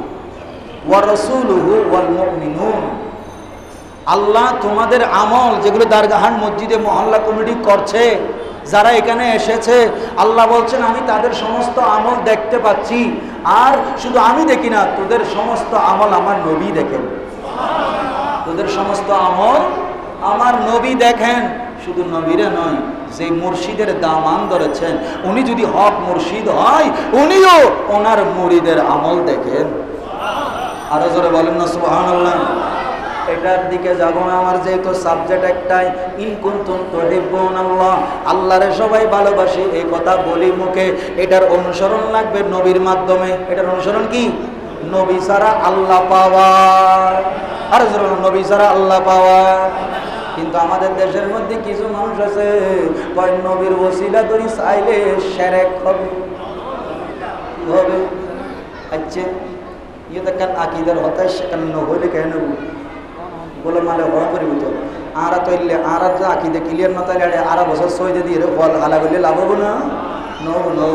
ওয়া রাসূলুহু ওয়াল মুমিনুন। আল্লাহ তোমাদের আমল যেগুলো দারগাহাট মসজিদে মহল্লা কমিটি করছে, যারা এখানে এসেছে, আল্লাহ বলছেন আমি তাদের সমস্ত আমল দেখতে পাচ্ছি। আর শুধু আমি দেখি না, তোদের সমস্ত আমল আমার নবী দেখেন। তোদের সমস্ত আমল আমার নবী দেখেন। শুধু নবীরে নয়, যে মুর্শিদের দামান ধরেছেন, উনি যদি হক মুর্শিদ হয়, উনিও ওনার মুরিদের আমল দেখেন। আরো জোরে বলেন না সুবহানাল্লাহ। এটার দিকে যাব না, আমার যেহেতু সাবজেক্ট একটাই, ইন কুনতুম তুহিব্বুনাল্লাহ, আল্লাহরে সবাই ভালোবাসি এই কথা বলি মুখে। এটার অনুসরণ লাগবে নবীর মাধ্যমে। এটার অনুসরণ কি? নবী ছাড়া আল্লাহ পাওয়া। আর নবী ছাড়া আল্লাহ পাওয়া। কিন্তু আমাদের দেশের মধ্যে কিছু মানুষ আছে, কয় নবীর ওসিলা ধরি চাইলে শিরক হবে। কি হবে? আচ্ছা ये तो कल आकीदर होता है, कल न हो ले कहने बोलो माले हो करी तो आरा तो इल्ले आरा जो आकीदे क्लियर न ताले आरा बसर सोई दे दिए फल हाला बोले लाभ हो ना। नो नो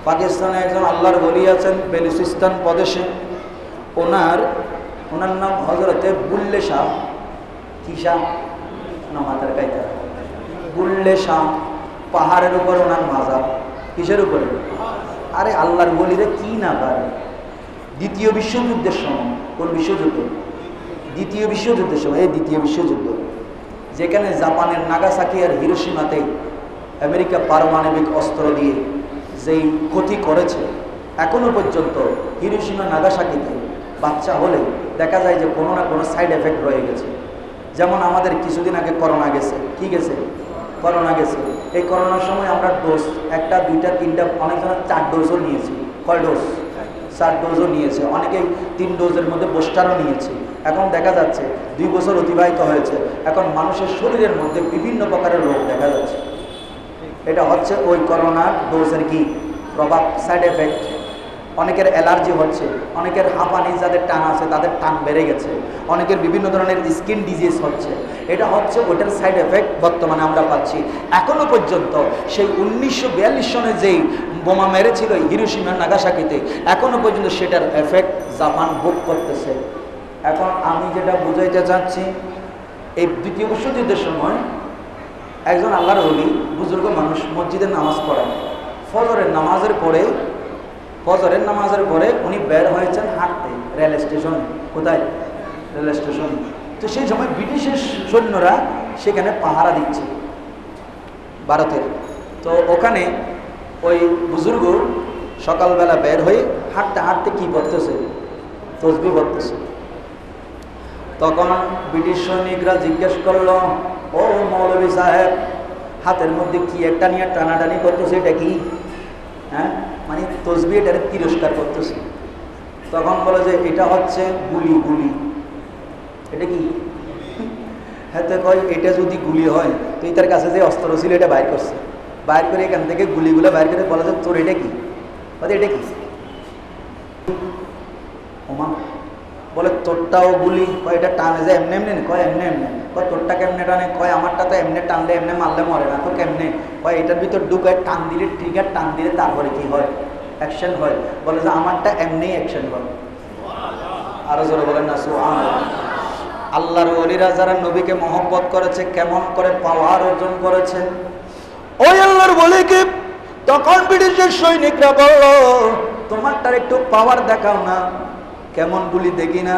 পাকিস্তানে একজন আল্লাহর ওলি আছেন বেলুচিস্তান প্রদেশে। ওনার নাম হযরতে বুল্লে শাহ। কি শাহ? না মাথার কাইতা। বুল্লে শাহ। পাহাড়ের উপর ওনার মাজার। কিসের উপরে? আরে আল্লাহর ওলিরে কি না পারে। দ্বিতীয় বিশ্বযুদ্ধের সময়, কোন বিশ্বযুদ্ধ? দ্বিতীয় বিশ্বযুদ্ধের সময়, এই দ্বিতীয় বিশ্বযুদ্ধ যেখানে জাপানের নাগাসাকি আর হিরোশিমাতে আমেরিকা পারমাণবিক অস্ত্র দিয়ে যেই ক্ষতি করেছে, এখনো পর্যন্ত হিরোশিমা নাগাসাকিতে বাচ্চা হলে দেখা যায় যে কোনো না কোনো সাইড এফেক্ট রয়ে গেছে। যেমন আমাদের কিছুদিন আগে করোনা গেছে, কি গেছে? করোনা গেছে। এই করোনার সময় আমরা ডোজ 1টা 2টা 3টা, অনেকজন 4 ডোজও নিয়েছি। কয় ডোজ? 4 ডোজও নিয়েছে, অনেকেই 3 ডোজের মধ্যে বুস্টারও নিয়েছে। এখন দেখা যাচ্ছে 2 বছর অতিবাহিত হয়েছে, এখন মানুষের শরীরের মধ্যে বিভিন্ন প্রকারের রোগ দেখা যাচ্ছে। এটা হচ্ছে ওই করোনার ডোজের কি প্রভাব, সাইড এফেক্ট। অনেকের অ্যালার্জি হচ্ছে, অনেকের হাঁপানি, যাদের টান আছে তাদের টান বেড়ে গেছে, অনেকের বিভিন্ন ধরনের স্কিন ডিজিজ হচ্ছে। এটা হচ্ছে ওটার সাইড এফেক্ট বর্তমানে আমরা পাচ্ছি। এখনো পর্যন্ত সেই 1942 সনে যেই বোমা মেরেছিল হিরোশিমা নাগাসাকিতে, এখনো পর্যন্ত সেটার এফেক্ট জাপান ভোগ করতেছে। এখন আমি যেটা বুঝাইতে চাচ্ছি, এই দ্বিতীয় বিশ্বযুদ্ধের সময় একজন আল্লাহর ওলি বুজুর্গ মানুষ মসজিদে নামাজ পড়েন। ফজরের নামাজের পরে উনি বের হয়েছেন হাঁটতে রেল স্টেশনে। কোথায়? রেল স্টেশনে। তো সেই সময় ব্রিটিশের সৈন্যরা সেখানে পাহারা দিচ্ছে ভারতের। তো ওখানে ওই বুজুর্গ সকালবেলা বের হয়ে হাঁটতে হাঁটতে কি করতেছে? তসবিহ পড়তেছে। তখন ব্রিটিশ সৈনিকরা জিজ্ঞেস করলো, ও মৌলভী সাহেব, হাতের মধ্যে কি একটা নিয়ে টানাটানি করতেছে, এটা কি? হ্যাঁ, মানে তসবিহ এটার তিরস্কার করতেছে। তখন বলে যে এটা হচ্ছে গুলি। এটা কি? হাতে কয় এটা যদি গুলি হয় তো এটার কাছে যে অস্ত্র ছিল এটা বাইর করছে, বাইর করে এখান থেকে গুলিগুলো বাইর করে বলে যে তোর এটা কি? বলে এটা কি? ওমা বলে তোরটাও গুলি। কয় এটা টানে যে এমনি এমনি? কয় এমনি এমনি। কয় তোরটা কেমনে টানে? কয় আমারটা তো এমনি টানলে এমনি মারলে মরে না, তো কেমনে? কয় এটার ভিতর ঢুকায় টান দিলে, ট্রিগার টান দিলে তারপরে কি হয়? অ্যাকশন হয়। বলে যে আমারটা এমনি অ্যাকশন হয়। আরো জোরে বলেন না সুবহানাল্লাহ। আল্লাহর ওলিরা যারা নবীকে মহব্বত করেছে, কেমন করে পাওয়ার অর্জন করেছে। ওই আল্লাহর ওলিকে তখন ব্রিটিশের সৈনিকরা বলল, তোমারটার একটু পাওয়ার দেখাও না। কেমন গুলি দেখি না?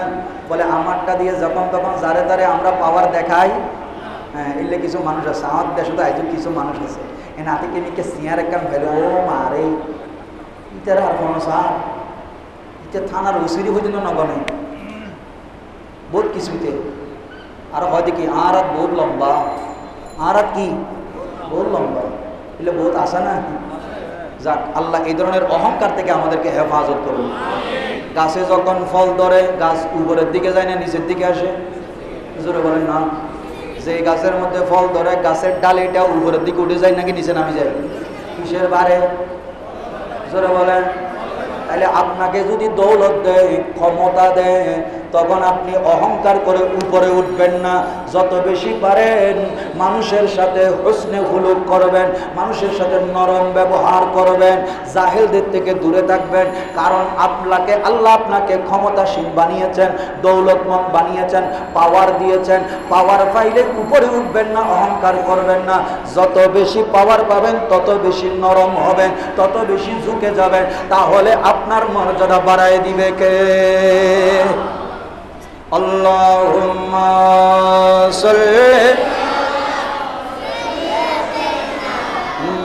বলে আমারটা দিয়ে যখন তখন যারে তারে আমরা পাওয়ার দেখাই। হ্যাঁ, এলে কিছু মানুষ আছে আমার দেশে, তো আইজু কিছু মানুষ আছে এ নাতি কেমিকে সিয়ার একটা ফেলে, ও মারে ইটার আর কোনো সার ইটা থানার ওসিরি হয়ে দিল নগনে বহুত কিছুতে। আর হয় দেখি আর হাত বহুত লম্বা, আর হাত কি বহুত লম্বা, এলে বহুত আসে না। যাক, আল্লাহ এই ধরনের অহংকার থেকে আমাদেরকে হেফাজত করুন। গাছে যখন ফল ধরে, গাছ উপরের দিকে যায় না নিচের দিকে আসে? জোরে বলেন না। যে গাছের মধ্যে ফল ধরে, গাছের ডালিটা উপরের দিকে উঠে যায় নাকি নিচে নামে যায়? কিসের বারে? জোরে বলেন। তাহলে আপনাকে যদি দৌলত দেয়, ক্ষমতা দেয়, তখন আপনি অহংকার করে উপরে উঠবেন না। যত বেশি পারেন মানুষের সাথে হুসনে খুলুক করবেন, মানুষের সাথে নরম ব্যবহার করবেন, জাহেলদের থেকে দূরে থাকবেন। কারণ আল্লাহ আপনাকে ক্ষমতাশীল বানিয়েছেন, দৌলতমন্দ বানিয়েছেন, পাওয়ার দিয়েছেন। পাওয়ার পাইলে উপরে উঠবেন না, অহংকার করবেন না। যত বেশি পাওয়ার পাবেন তত বেশি নরম হবেন, তত বেশি ঝুঁকে যাবেন। তাহলে আপনার মর্যাদা বাড়ায় দিবে কে? আল্লাহুম্মা সাল্লি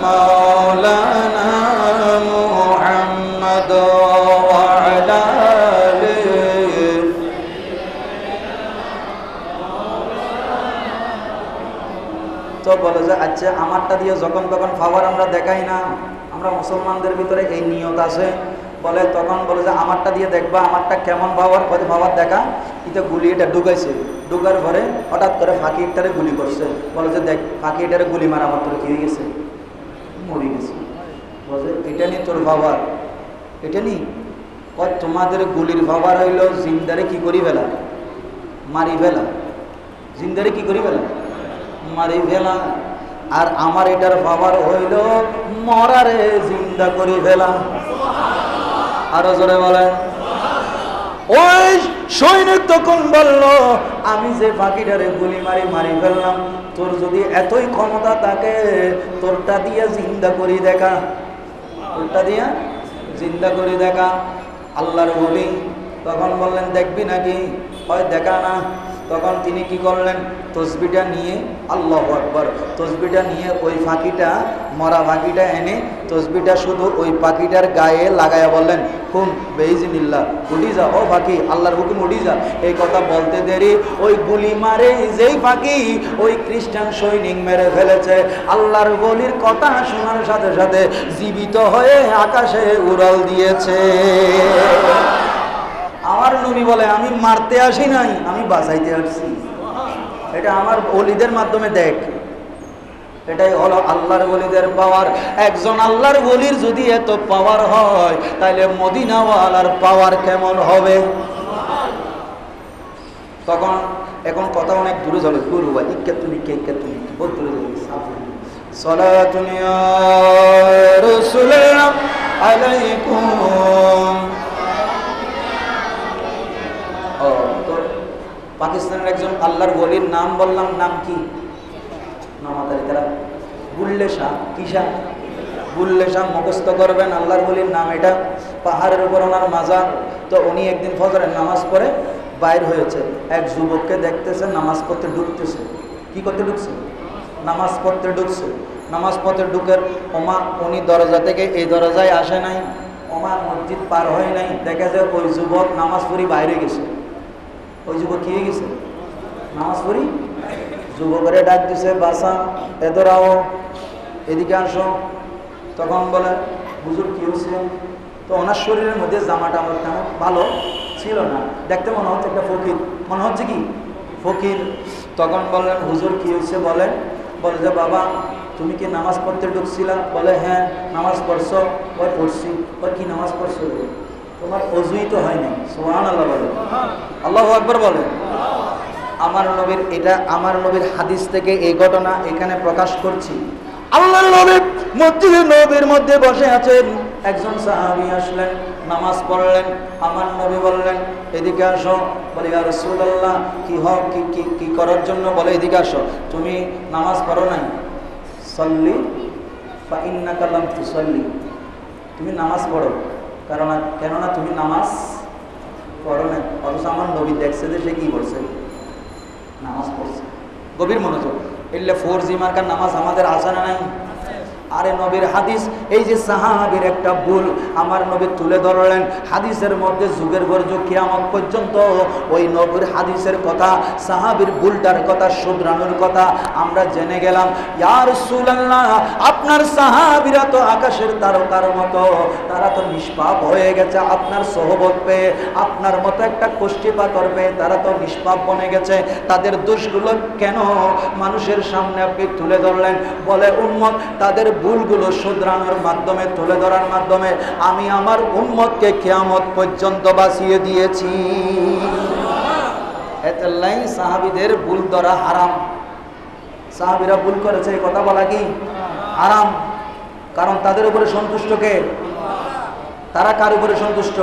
মাওলানা মুহাম্মদ ওয়া আলা আলিহি। তো বলে যে আচ্ছা আমারটা দিয়ে যখন তখন পাওয়ার আমরা দেখাই না, আমরা মুসলমানদের ভিতরে এই নিয়ত আছে। বলে তখন বলে যে আমারটা দিয়ে দেখবা আমারটা কেমন পাওয়ার দেখা। এটা গুলি এটা ঢুকাইছে, ঢুকার পরে হঠাৎ করে ফাঁকি একটারে গুলি করছে। বলে যে দেখ ফাঁকি এটারে গুলি মারা আমার তোর কি হয়ে গেছে? মরে গেছে। বলে এটা নি তোর পাওয়ার, এটা নি তোমাদের গুলির পাওয়ার হইল জিন্দারে কি করি ফেলা, মারি ফেলা। জিন্দারে কি করি ফেলা, মারি ফেলা। আর আমার এটার পাওয়ার হইল মরারে জিন্দা করি ফেলা। আরো জোরে বলেন। ওই সৈনিক তখন বলল, আমি যে ফাঁকিটারে গুলি মারি ফেললাম, তোর যদি এতই ক্ষমতা থাকে তোরটা দিয়ে জিন্দা করি দেখা, তোরটা দিয়ে জিন্দা করি দেখা। আল্লাহর ওলি তখন বললেন দেখবি নাকি? হয় দেখা না। তখন তিনি কি করলেন, তসবিটা নিয়ে, আল্লাহু আকবার, তসবিটা নিয়ে ওই ফাঁকিটা, মরা ফাঁকিটা এনে তসবিটা শুধু ওই পাখিটার গায়ে লাগাইয়া বললেন, হুম বেইজিনিল্লাহ, উঠি যা ও পাখি, আল্লাহর হুকুম উঠি যা। এই কথা বলতে দেরি ওই গুলি মারে যেই পাখি ওই খ্রিস্টান সৈনিক মেরে ফেলেছে, আল্লাহর বলির কথা শোনার সাথে সাথে জীবিত হয়ে আকাশে উড়াল দিয়েছে। আমার নবী বলে, আমি মারতে আসি নাই, আমি বাঁচাইতে আসছি। এটা আমার ওলিদের মাধ্যমে দেখ। এটাই হলো আল্লাহর ওলিদের পাওয়ার। একজন আল্লাহর ওলির যদি এত পাওয়ার হয়, তাহলে মদিনাওয়ালার পাওয়ার কেমন হবে? তখন এখন কথা অনেক দূরে চলে, গুরু ভাই ইক্কাতুনি বহুত দূরে চলে সালাতুন ইয়া রাসূলুল্লাহ আলাইকুম। পাকিস্তানের একজন আল্লাহর ওলির নাম বললাম, নাম কি? বুল্লে শাহ। কি শাহ? বুল্লে শাহ। মুখস্থ করবেন আল্লাহর ওলির নাম। এটা পাহাড়ের উপর ওনার মাজার। তো উনি একদিন ফজরের নামাজ পড়ে বাইর হয়েছে, এক যুবককে দেখতেছে নামাজ পড়তে ঢুকতেছে। কি করতে ঢুকছে? নামাজ পড়তে ঢুকছে। নামাজ পড়তে ঢুকের ওমা উনি দরজা থেকে এই দরজায় আসে নাই, ওমা মসজিদ পার হয় নাই, দেখে যে ওই যুবক নামাজ পড়ি বাইরে গেছে। ওই যুবক কি হয়ে গেছে? নামাজ পড়ি। যুবকের ডাক দিছে, বাসা এদরাও, এদিকে আসো। তখন বলে, হুজুর কি হয়েছে? তো ওনার শরীরের মধ্যে জামাটা আমার তেমন ভালো ছিল না, দেখতে মনে হচ্ছে একটা ফকির, মনে হচ্ছে কি ফকির। তখন বললেন, হুজুর কি হয়েছে বলেন। বলে যে, বাবা তুমি কি নামাজ পড়তে ঢুকছিলা? বলে, হ্যাঁ। নামাজ পড়ছো? ওই পড়ছি। ওই কি নামাজ পড়ছো? তোমার অজুই তো হয়নি। সুবহানাল্লাহ বলে, আল্লাহু আকবার বলে। আমার নবীর, এটা আমার নবীর হাদিস থেকে এই ঘটনা এখানে প্রকাশ করছি। আল্লাহর নবী মসজিদে নবীর মধ্যে বসে আছেন, একজন সাহাবী আসলেন, নামাজ পড়লেন। আমার নবী বললেন, এদিকে আসো। বলে, ইয়া রাসূলুল্লাহ, কি করার জন্য? বলে, এদিকে আসো। তুমি নামাজ পড়ো নাই? সল্লি ফা ইন্নাকা লাম তুসাল্লি, তুমি নামাজ পড়ো, কেননা তুমি নামাজ পড়ো নাই। অথচ আমার নবী দেখছে যে সে কি করছে, নামাজ পড়ছে। গভীর মনোযোগ। এলে 4G মার্কার নামাজ আমাদের আছে না নাই? আরে নবীর হাদিস, এই যে সাহাবীর একটা ভুল আমার নবী তুলে ধরলেন হাদিসের মধ্যে, যুগের পর যুগ কিয়ামত পর্যন্ত ওই নবীর হাদিসের কথা, সাহাবীর ভুলটার কথা, শুধরানোর কথা আমরা জেনে গেলাম। ইয়া রাসূলুল্লাহ, আপনার সাহাবীরা তো আকাশের তারকার মতো, তারা তো নিষ্পাপ হয়ে গেছে আপনার সোহবত পেয়ে, আপনার মতো একটা কোষ্ঠীপা করবে, তারা তো নিষ্পাপ বনে গেছে। তাদের দোষগুলো কেন মানুষের সামনে আপনি তুলে ধরলেন? বলে, উম্মত তাদের ভুলগুলো শুধরানোর মাধ্যমে, তুলে ধরার মাধ্যমে আমি আমার উম্মতকে কিয়ামত পর্যন্ত বাঁচিয়ে দিয়েছি। এতলাই সাহাবীদের ভুল ধরা হারাম। সাহাবীরা ভুল করেছে এই কথা বলা কি হারাম? কারণ তাদের উপরে সন্তুষ্ট কে? তারা কার উপরে সন্তুষ্ট?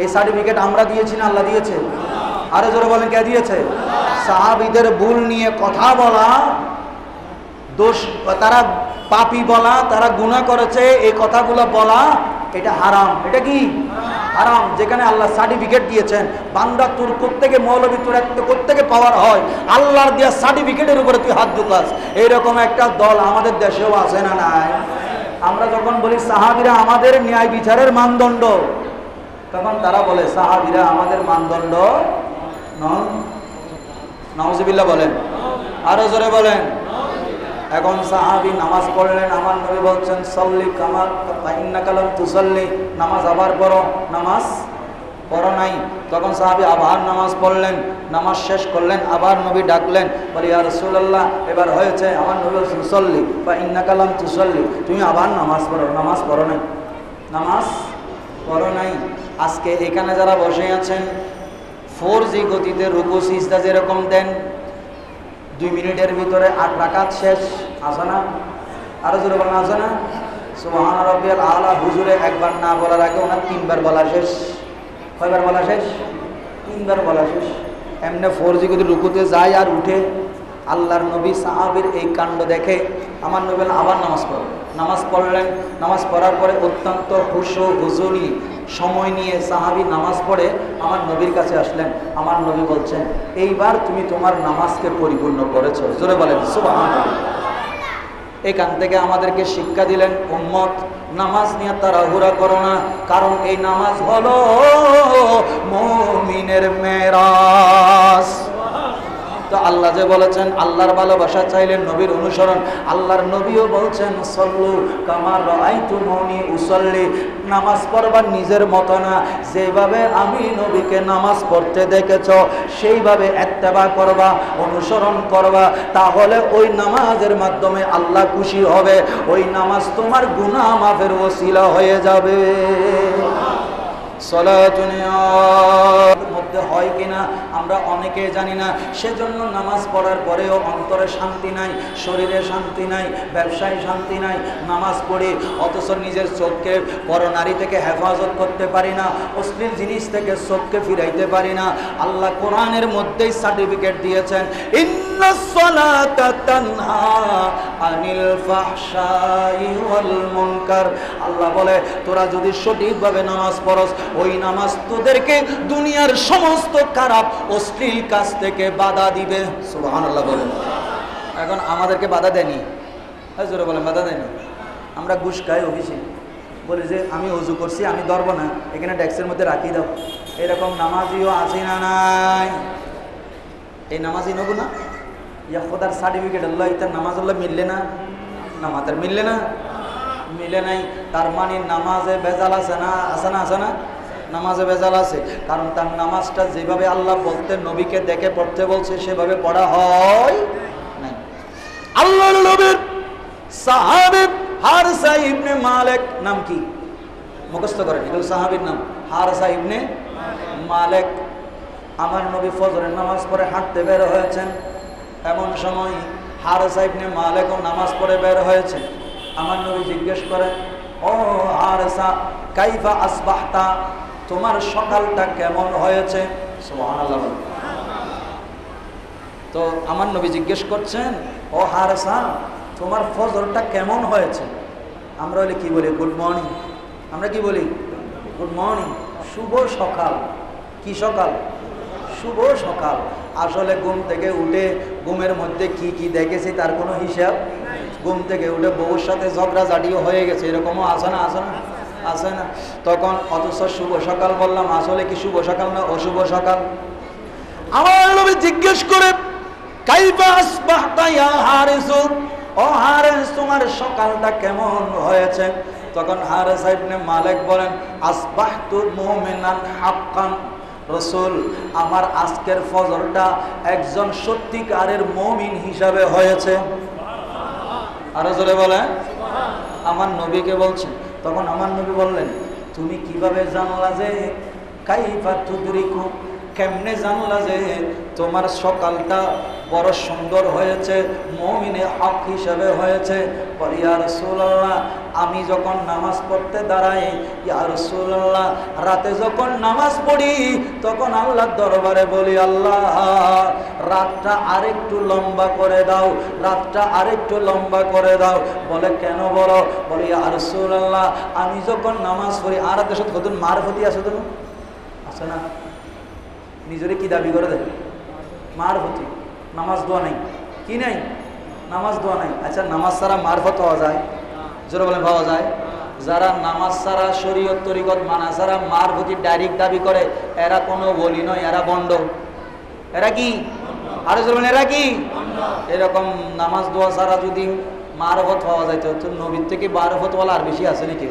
এই সার্টিফিকেট আমরা দিয়েছি না আল্লাহ দিয়েছে? আরো জোরে বলেন, কে দিয়েছে? সাহাবীদের ভুল নিয়ে কথা বলা, দোষ, তারা পাপী বলা, তারা গুনাহ করেছে, এই কথাগুলো বলা, এটা হারাম। এটা কি হারাম? যেখানে আল্লাহ সার্টিফিকেট দিয়েছেন, বান্দা তোর কোত্থেকে মৌলবী, তোর একটা কোত্থেকে পাওয়ার হয়, আল্লাহর দেওয়া সার্টিফিকেটের উপরে তুই হাত ঢুকাস। এইরকম একটা দল আমাদের দেশেও আছে না নাই? আমরা যখন বলি সাহাবীরা আমাদের ন্যায় বিচারের মানদণ্ড, তখন তারা বলে সাহাবীরা আমাদের মানদণ্ড নন। নাউজুবিল্লাহ বলেন, আরো জোরে বলেন। এখন সাহাবী নামাজ পড়লেন, আমার নবী বলছেন, সল্লি কামা ইন্নাকা লাম তুসাল্লি, নামাজ আবার পড়ো। নামাজ পড়ো নাই। তখন সাহাবী আবার নামাজ পড়লেন, নামাজ শেষ করলেন, আবার নবী ডাকলেন, বলি, ইয়া রাসূলুল্লাহ এবার হয়েছে। আমার নবী বলছেন, সল্লি ফা ইন্নাকা লাম তুসাল্লি, তুমি আবার নামাজ পড়ো। নামাজ পড়ো নাই, নামাজ পড়ো নাই। আজকে এখানে যারা বসে আছেন, 4G গতিতে রুকু সিজদা যেরকম দেন, 2 মিনিটের ভিতরে 8 রাকাত শেষ, আছে না? আরো জোরে বলেন, আছে না? সুবহান রাব্বিয়াল আলা। হুজুরে একবার না বলার আগে ওনার 3 বার বলা শেষ। কয়বার বলা শেষ? 3 বার বলা শেষ। এমনি 4G গতিতে রুকুতে যায় আর উঠে। আল্লাহর নবী সাহাবীর এই কাণ্ড দেখে আমার নবী বলেন, আবার নামাজ পড়ো। নামাজ পড়লেন। নামাজ পড়ার পরে অত্যন্ত হুজুরি সময় নিয়ে সাহাবী নামাজ পড়ে আমার নবীর কাছে আসলেন। আমার নবী বলছেন, এইবার তুমি তোমার নামাজকে পরিপূর্ণ করেছো। জোরে বলেন সুবহানাল্লাহ। এখান থেকে আমাদেরকে শিক্ষা দিলেন, উম্মত নামাজ নিয়ে তাড়াহুড়া করো না, কারণ এই নামাজ হলো মুমিনের মেরাজ। তো আল্লাহ যে বলেছেন আল্লাহর ভালোবাসা চাইলেন নবীর অনুসরণ, আল্লাহর নবীও বলছেন সল্লু কামা রাআইতুমুনি উসাল্লি, নামাজ পড়বার নিজের মতো না, যেভাবে আমি নবীকে নামাজ পড়তে দেখেছো সেইভাবে ইত্তেবা করবা, অনুসরণ করবা, তাহলে ওই নামাজের মাধ্যমে আল্লাহ খুশি হবে, ওই নামাজ তোমার গুনাহ মাফের ওসিলা হয়ে যাবে। সালাতুনিয়ার মধ্যে হয় কিনা আমরা অনেকে জানি না, সেজন্য নামাজ পড়ার পরেও অন্তরে শান্তি নাই, শরীরে শান্তি নাই, ব্যবসায় শান্তি নাই। নামাজ পড়ি অথচ নিজের চোখকে পরনারী থেকে হেফাজত করতে পারি না, অশ্লীল জিনিস থেকে চোখকে ফিরাইতে পারি না। আল্লাহ কোরআনের মধ্যেই সার্টিফিকেট দিয়েছেন, ইন্নাস সালাতা তানহা আনিল ফাহশাই ওয়াল মুনকার। আল্লাহ বলে তোরা যদি সঠিকভাবে নামাজ পড়স, ওই নামাজ তোদেরকে দুনিয়ার সমস্ত খারাপ অশ্লীল কাজ থেকে বাধা দিবে। সুবহানাল্লাহ বলেন। এখন আমাদেরকে বাধা দেয়নি, জোরে বলেন, বাধা দেয়নি। আমরা ঘুষ খাই অফিসে, বলি যে আমি ওযু করছি, আমি ধরবো না, এখানে ডেস্কের মধ্যে রাখি দাও। এরকম নামাজিও আছে না নাই? এই নামাজি নেবো না, ইয়া খোদার সার্টিফিকেট আল্লাহ, ইতার নামাজ আল্লাহ মিললে না, নামাজের মিললে না, মিলে নাই। তার মানে নামাজে ভেজাল আছে না, আছে না, আছে না? নামাজে ভেজাল আছে, কারণ তার নামাজটা যেভাবে আল্লাহ বলতেন নবীকে দেখে পড়তে বলছে সেভাবে পড়া হয় নাই। আল্লাহর নবীর সাহাবী হারসা ইবনে মালিক, নাম কি মুখস্থ করেন, এগুলো সাহাবীর নাম, হারসা ইবনে মালিক। আমার নবী ফজরের নামাজ পড়ে হাঁটতে বের হয়েছেন, এমন সময় হারসা ইবনে মালিকও নামাজ পড়ে বের হয়েছে। আমার নবী জিজ্ঞেস করেন, ও হারসা কাইফা আসবাহতা, তোমার সকালটা কেমন হয়েছে? সুবহানাল্লাহ। তো আমার নবী জিজ্ঞেস করছেন, ও হারসা তোমার ফজরটা কেমন হয়েছে? আমরা বলি কি বলি? Good morning. আমরা কি বলি? গুড মর্নিং, শুভ সকাল। কি সকাল? শুভ সকাল। আসলে ঘুম থেকে উঠে ঘুমের মধ্যে কি কি দেখেছি তার কোনো হিসাব। ঘুম থেকে উঠে বউর সাথে ঝগড়াঝাটিও হয়ে গেছে, এরকমও আছে না, আছে না, আছে না? তখন অথচ শুভ সকাল বললাম, আসলে কি শুভ সকাল না অশুভ সকাল? আমার নবী জিজ্ঞেস করে, কাইফা আসবাহতা ইয়া হারিস, ও হারিস তোমার সকালটা কেমন হয়েছে? তখন হারিস ইবনে মালিক বলেন, আসবাহতু মুমিনান হাক্কান, রাসূল আমার আজকের ফজরটা একজন সত্যিকারের মুমিন হিসাবে হয়েছে। আরো জোরে বলেন। আমার নবীকে বলছেন। তখন আমার নবী বললেন, তুমি কিভাবে জানলা যে কাইফা তুদরিকু, কেমনে জানলা যে তোমার সকালটা বড় সুন্দর হয়েছে, মুমিনে হক হিসাবে হয়েছে? বলি ইয়া রাসূলুল্লাহ, আমি যখন নামাজ পড়তে দাঁড়াই, ইয়া রাসূলুল্লাহ রাতে যখন নামাজ পড়ি তখন আল্লাহর দরবারে বলি, আল্লাহ রাতটা আরেকটু লম্বা করে দাও, রাতটা আরেকটু লম্বা করে দাও। বলে কেন বলো? বলি ইয়া রাসূলুল্লাহ আমি যখন নামাজ পড়ি, আর দেশত কত মারফতি আছে, তো আছে না? নিজেরে কি দাবি করে দেয়? মারফতি। নামাজ দোয়া নাই, কি নাই? নামাজ দোয়া নাই। আচ্ছা নামাজ ছাড়া মারফত পাওয়া যায়? জোরে বলেন, পাওয়া যায়? যারা নামাজ ছাড়া শরীয়ত তরিকত মানা ছাড়া মারফতি ডাইরেক্ট দাবি করে, এরা কোনো ওলি নয়, এরা বন্ড। এরা কি? আরো জোরে বলেন, এরা কি? এরকম নামাজ দোয়া ছাড়া যদি মারফত পাওয়া যাইতো, তো নবীর থেকে মারফতওয়ালা আর বেশি আছে নাকি?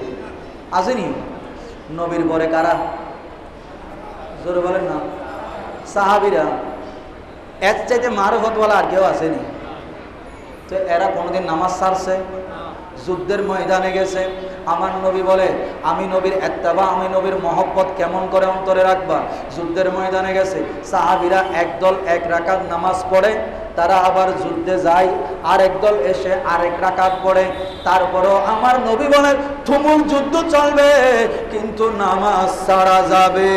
আসেনি? নবীর পরে কারা? জোরে বলেন না। সাহাবীরা। এর চাইতে মারফতওয়ালা আর কেউ আসেনি। তো এরা কোনোদিন নামাজ ছাড়ছে? যুদ্ধের ময়দানে গেছে, আমার নবী বলে আমি নবীর ইত্তেবা, আমি নবীর মহব্বত কেমন করে অন্তরে রাখবা? যুদ্ধের ময়দানে গেছে, সাহাবীরা একদল এক রাকাত নামাজ পড়ে, তারা আবার যুদ্ধে যায়, আর একদল এসে আরেক রাকাত পড়ে। তারপরেও আমার নবী বলেন তুমুল যুদ্ধ চলবে কিন্তু নামাজ ছাড়া যাবে।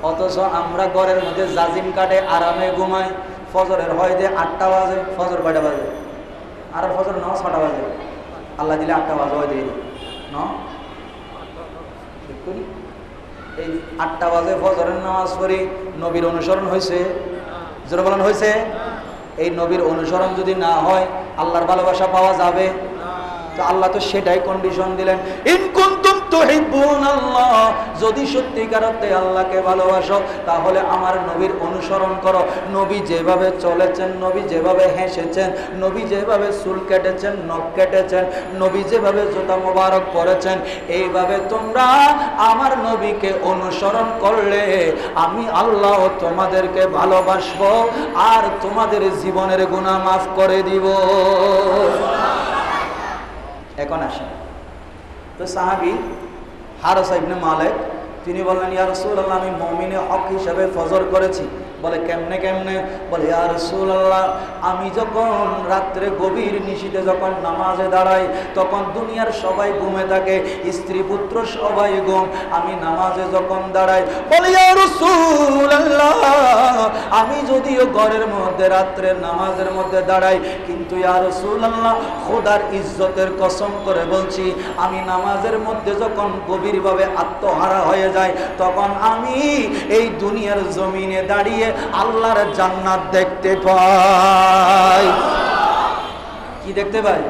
অথচ আমরা ঘরের মধ্যে জাজিম কাটে, আরামে ঘুমাই। ফজরের হয় যে 8টা বাজে, ফজর কয়টা বাজে? আর ফজর নামাজ 6টা বাজে। আল্লাহ দিলে 8টা বাজে দিয়ে না এই 8টা বাজে ফজরের নামাজ পড়ি, নবীর অনুসরণ হয়েছে? জোরে বলেন হয়েছে? এই নবীর অনুসরণ যদি না হয় আল্লাহর ভালোবাসা পাওয়া যাবে? তো আল্লাহ তো সেটাই কন্ডিশন দিলেন, ইন কুনতুম তুহিব্বুনাল্লাহ, যদি সত্যিকার অর্থে আল্লাহকে ভালোবাসো তাহলে আমার নবীর অনুসরণ করো। নবী যেভাবে চলেছেন, নবী যেভাবে হেসেছেন, নবী যেভাবে চুল কেটেছেন, নখ কেটেছেন, নবী যেভাবে জুতা মোবারক পরেছেন, এইভাবে তোমরা আমার নবীকে অনুসরণ করলে আমি আল্লাহ তোমাদেরকে ভালোবাসবো আর তোমাদের জীবনের গুনাহ মাফ করে দিব। এখন আসেন তো সাহাবী হারেসা ইবনে মালিক, তিনি বললেন ইয়া রাসূলুল্লাহ, আমি মুমিনে হক হিসেবে ফজর করেছি। বলে কেমনে কেমনে? বলে ইয়া রাসূলুল্লাহ, আমি যখন রাত্রে গভীর নিশীথে যখন নামাজে দাঁড়াই তখন দুনিয়ার সবাই ঘুমে থাকে, স্ত্রী পুত্র সবাই ঘুম, আমি নামাজে যখন দাঁড়াই। বলে ইয়া রাসূলুল্লাহ, আমি যদিও ঘরের মধ্যে রাত্রে নামাজের মধ্যে দাঁড়াই, কিন্তু ইয়া রাসূলুল্লাহ খোদার ইজ্জতের কসম করে বলছি, আমি নামাজের মধ্যে যখন গভীরভাবে আত্মহারা হয়ে যায় তখন আমি এই দুনিয়ার জমিনে দাঁড়িয়ে আল্লাহর জান্নাত দেখতে পাই। কি দেখতে পাই?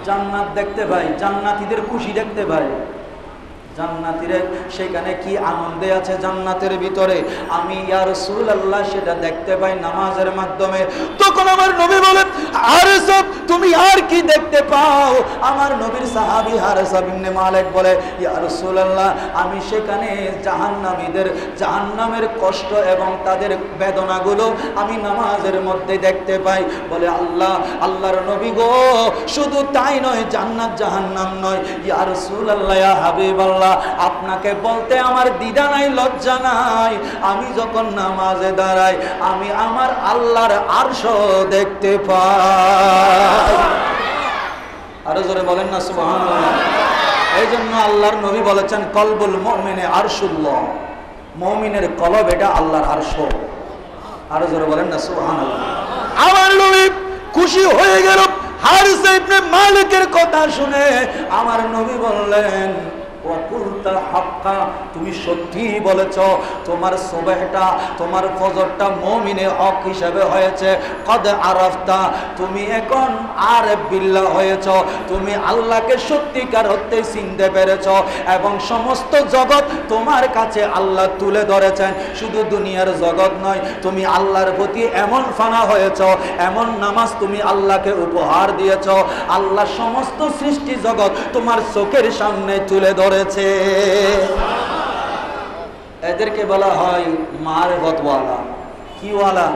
জান্নাত দেখতে পাই, জান্নাতীদের খুশি দেখতে পাই। জান্নাতীরা সেখানে কি আনন্দে আছে জান্নাতের ভিতরে, আমি ইয়া রাসূলুল্লাহ সেটা দেখতে পাই নামাজের মাধ্যমে। তখন আমার নবী বলেন, হারেসা তুমি আর কি দেখতে পাও? আমার নবীর সাহাবী হারেসা ইবনে মালিক বলে, ইয়া রাসূলুল্লাহ, আমি সেখানে জাহান্নামীদের জাহান্নামের কষ্ট এবং তাদের বেদনাগুলো আমি নামাজের মধ্যে দেখতে পাই। বলে আল্লাহর নবী গো, শুধু তাই নয়, জান্নাত জাহান্নাম নয়, ইয়া রাসূলুল্লাহ ইয়া হাবিবাল্লাহ, আপনাকে বলতে আমার দ্বিধা নাই, লজ্জা নাই, আমি যখন নামাজে দাঁড়াই আমি আমার আল্লাহর আরশ দেখতে পাই। আরো জোরে বলেন না সুবহানাল্লাহ। এই জন্য আল্লাহর নবী বলেছেন, কলবুল মুমিনে আরশুল্লাহ, মুমিনের কলব এটা আল্লাহর আরশ। আরো জোরে বলেন না সুবহানাল্লাহ। আমার নবী খুশি হয়ে গেল হারিস ইবনে মালিকের কথা শুনে। আমার নবী বললেন, ওয়াকুলতাল হাক্কা, তুমি সত্যি বলেছ, তোমার সুবহটা তোমার ফজরটা মুমিনে হক হিসেবে হয়েছে। কদ আরাফতা, তুমি এখন আরিফ বিল্লাহ হয়েছ, তুমি আল্লাহকে সত্যিকার অর্থে চিনতে পেরেছ এবং সমস্ত জগৎ তোমার কাছে আল্লাহ তুলে ধরেছেন। শুধু দুনিয়ার জগৎ নয়, তুমি আল্লাহর প্রতি এমন ফানা হয়েছ, এমন নামাজ তুমি আল্লাহকে উপহার দিয়েছ, আল্লাহ সমস্ত সৃষ্টি জগৎ তোমার চোখের সামনে তুলে ধরে। এদেরকে বলা হয় মারফতওয়ালা। কি ওয়ালা?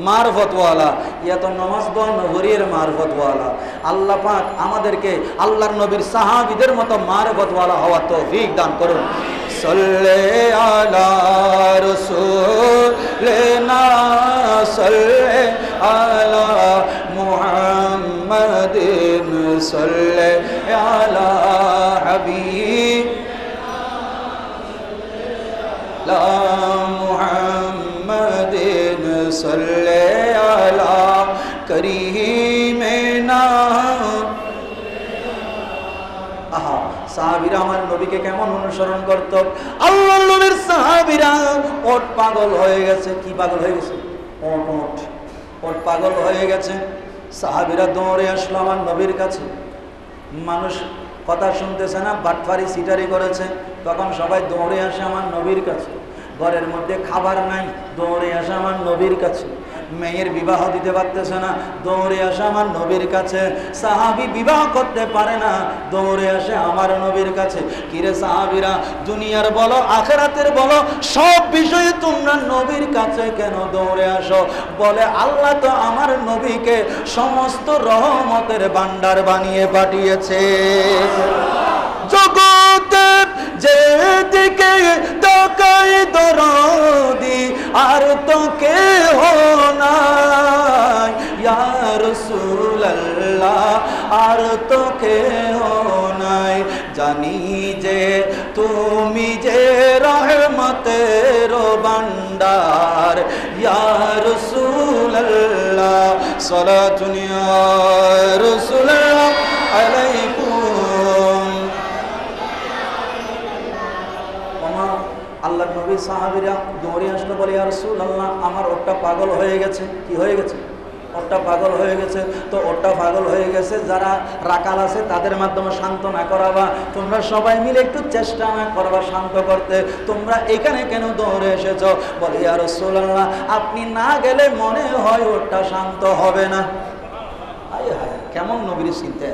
মারফতওয়ালা। ইয়া তো নমাজ বহরের মারফতওয়ালা। আল্লাহ পাক আমাদেরকে আল্লাহর নবীর সাহাবীদের মতো মারফতওয়ালা হওয়ার তৌফিক দান করুন। সাল্লে আলা রাসূলিনা সাল্লে আলা মুহাম্মাদিন সাল্লে আলা হাবিবিনা মুহাম্মাদিন সাল্লে আলা করিমিনা। আহা, সাহাবীরা আমার নবীকে কেমন অনুসরণ করত। আল্লাহর নবীর সাহাবীরা ওট পাগল হয়ে গেছে। কি পাগল হয়ে গেছে? ওট পাগল হয়ে গেছে। সাহাবীরা দৌড়ে আসলো আমার নবীর কাছে। মানুষ কথা শুনতেছে না, বাটফারি সিটারি করেছে, তখন সবাই দৌড়ে আসে আমার নবীর কাছে। ঘরের মধ্যে খাবার নাই, দৌড়ে আসে আমার নবীর কাছে। মেয়ের বিবাহ দিতে পারতেছে না, দৌড়ে আসে আমার নবীর কাছে। সাহাবী বিবাহ করতে পারে না, দৌড়ে আসে আমার নবীর কাছে। কিরে সাহাবীরা, দুনিয়ার বলো আখিরাতের বলো, সব বিষয়ে তোমরা নবীর কাছে কেন দৌড়ে আসো? বলে আল্লাহ তো আমার নবীকে সমস্ত রহমতের ভান্ডার বানিয়ে পাঠিয়েছে। জগতে যেদিকে তাকাই দরদি আর তো কেহ নাই, ইয়া রাসূলুল্লাহ আর তো কেহ নাই। জানি যে তুমি যে রহমতের ভান্ডার, ইয়া রাসূলুল্লাহ সালাতুন ইয়া রাসূলুল্লাহ আলাইহি সাহাবীরা দৌড়ে আসলো, বলে ইয়া রাসূলুল্লাহ আমার ওটটা পাগল হয়ে গেছে। কি হয়ে গেছে? ওটটা পাগল হয়ে গেছে। তো ওটটা পাগল হয়ে গেছে, যারা রাকাল আছে তাদের মাধ্যমে শান্ত না করাবা, তোমরা সবাই মিলে একটু চেষ্টা না করবা শান্ত করতে, তোমরা এখানে কেন দৌড়ে এসেছো? বলে ইয়া রাসূলুল্লাহ আপনি না গেলে মনে হয় ওটটা শান্ত হবে না। আয় হায়, কেমন নবীর চিন্তা!